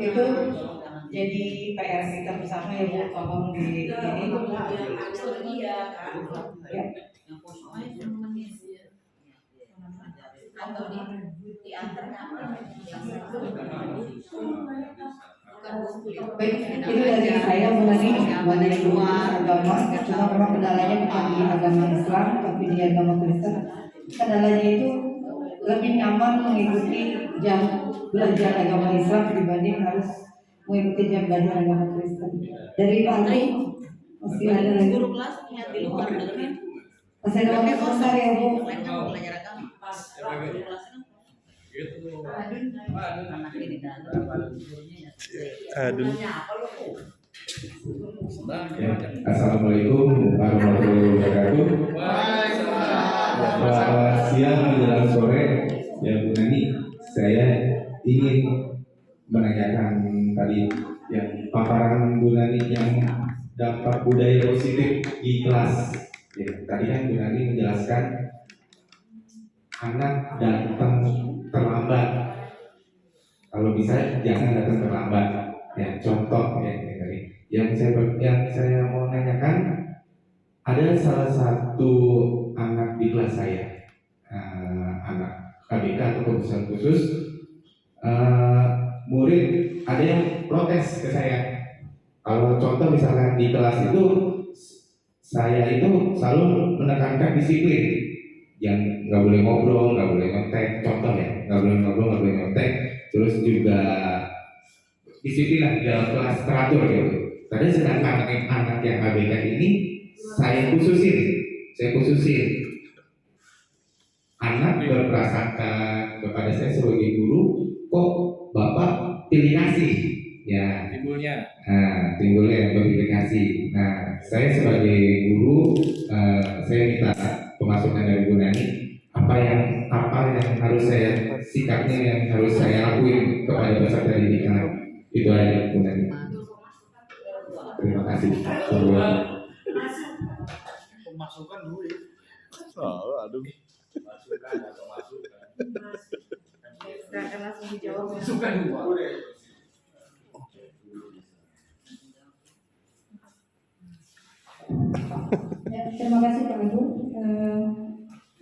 Itu jadi PR kita bersama ya Bu, tolong di ini. dia kan. Ya. Yang kosong aja nemenin. Atau di antarnya apa? Baik, itu dari saya mengenai luar agama. Cuma memang kendalanya bukan di agama Islam, tapi di agama Kristen. Kendalanya itu lebih nyaman mengikuti jam belajar agama Islam dibanding harus mengikuti jam belajar agama Kristen. Dari Pak Andri masih ada lagi. Guru kelas lihat di luar dengerin. Masih ada waktu sebentar ya Bu. Lain kan belajar agama. Pas guru kelas kan Gitu. anaknya di dalam. Aduh. Assalamualaikum warahmatullahi wabarakatuh. Selamat siang menjelang sore. Ya Bu Nani, saya ingin menanyakan tadi yang paparan Bu Nani yang dampak budaya positif di kelas. Ya, tadi kan Bu Nani menjelaskan anak datang terlambat. Kalau bisa jangan datang terlambat. Ya, contoh ya tadi. Yang saya mau nanyakan, ada salah satu anak di kelas saya, anak KBK atau kebutuhan khusus, murid ada yang protes ke saya. Kalau contoh misalkan di kelas itu, saya itu selalu menekankan disiplin, yang nggak boleh ngobrol, nggak boleh nyontek, contoh ya, nggak boleh ngobrol, nggak boleh nyontek, terus juga disiplin lah di dalam kelas teratur gitu. Tapi sedangkan anak yang ABK ini saya khususin. Anak berprasangka kepada saya sebagai guru, kok Bapak pilih kasih? Ya, timbulnya berpilih kasih. Nah, saya sebagai guru, saya minta pemasukan dari Bu Nani, apa yang harus saya sikapnya, yang harus saya lakuin kepada peserta didik anak. Itu aja Bu Nani. Terima kasih. Pemasukan dulu ya. Aduh. Nggak akan langsung dijawab. Pemasukan dulu. Ya, terima kasih Pak Agung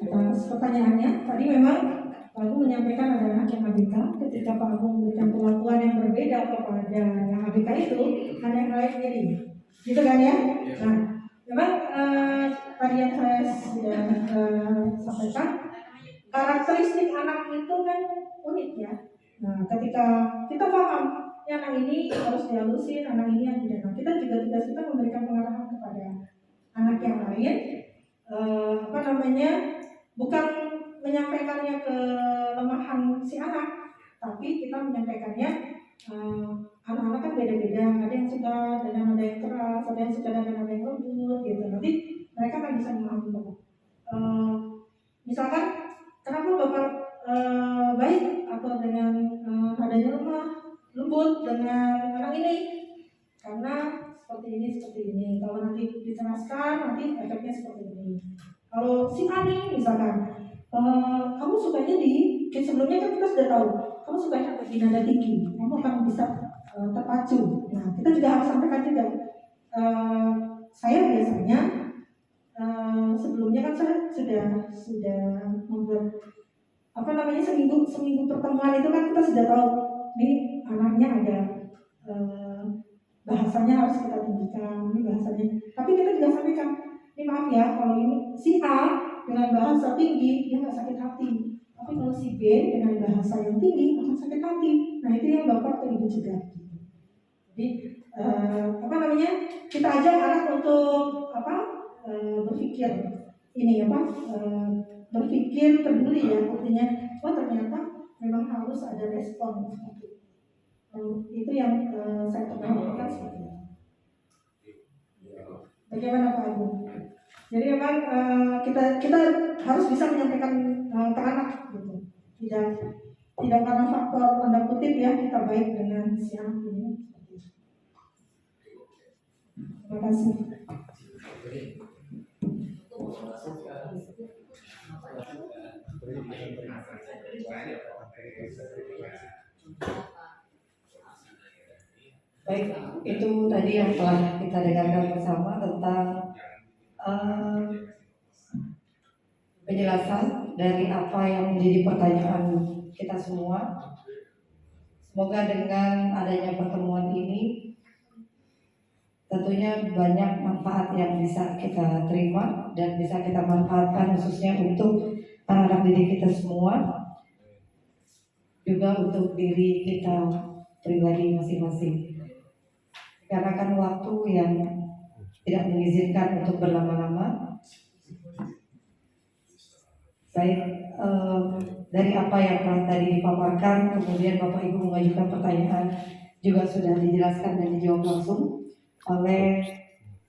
atas pertanyaannya. Tadi memang Pak Agung menyampaikan ada anak yang ABK. Ketika Pak Agung memberikan perlakuan yang berbeda kepada yang ABK itu, ada yang lain jadi, gitu kan ya? Nah, memang tadi yang saya sudah sampaikan, karakteristik anak itu kan unik ya. Nah, ketika kita paham anak ini harus dihalusin, anak ini yang tidak. Nah, kita juga tidak suka memberikan pengarahan kepada anak yang lain, bukan menyampaikannya kelemahan si anak, tapi kita menyampaikannya anak-anak kan beda-beda, ada yang suka dengan ada yang keras, ada yang suka dengan ada yang lembut gitu. Nanti mereka kan bisa memahami Bapak. Misalkan kenapa Bapak baik atau dengan adanya lemah, lembut dengan anak ini, karena seperti ini. Kalau nanti diceraskan, nanti efeknya seperti ini. Kalau si A nih misalkan, kamu sukanya sebelumnya kan kita sudah tahu, kamu sukanya di nada tinggi, kamu akan bisa terpacu. Nah, kita juga harus sampaikan juga. Saya biasanya sebelumnya kan saya sudah membuat seminggu pertemuan itu kan kita sudah tahu nih anaknya ada bahasanya harus kita tinggikan, ini bahasanya. Tapi kita juga sampaikan, ini maaf ya, kalau ini si A dengan bahasa tinggi dia nggak sakit hati, tapi kalau si B dengan bahasa yang tinggi akan sakit hati. Nah, itu yang Bapak atau Ibu juga. Jadi kita ajak anak untuk berpikir berpikir peduli ya, artinya ternyata memang harus ada respon seperti itu. Itu yang saya pernah lakukan seperti itu. Bagaimana Pak Agung? Jadi memang kita harus bisa menyampaikan ke anak gitu. Tidak karena faktor tanda kutip ya kita baik dengan si anak ini. Terima kasih. Baik, itu tadi yang telah kita dengarkan bersama tentang penjelasan dari apa yang menjadi pertanyaan kita semua. Semoga dengan adanya pertemuan ini tentunya banyak manfaat yang bisa kita terima dan bisa kita manfaatkan khususnya untuk anak-anak didik kita semua, juga untuk diri kita pribadi masing-masing. Karena kan waktu yang tidak mengizinkan untuk berlama-lama. Baik, dari apa yang telah tadi dipaparkan, kemudian Bapak Ibu mengajukan pertanyaan juga sudah dijelaskan dan dijawab langsung oleh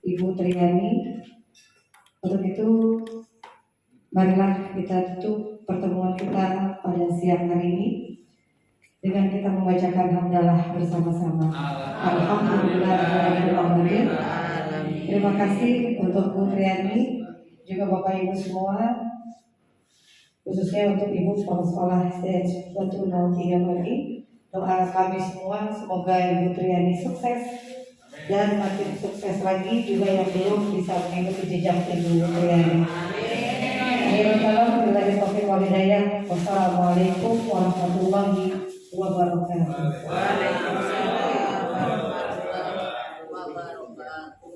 Ibu Triani. Untuk itu, marilah kita tutup pertemuan kita pada siang hari ini dengan kita membacakan hamdalah bersama-sama. Alhamdulillahirrahmanirrahim. Terima kasih untuk Bu Triani, juga Bapak Ibu semua, khususnya untuk Ibu Kepala Sekolah SDN 103 Pagi. Doa kami semua semoga Ibu Triani sukses dan makin sukses lagi juga yang belum bisa mengikuti jejak Ibu Triani. Wassalamualaikum warahmatullahi wabarakatuh. Waalaikumsalam warahmatullahi wabarakatuh.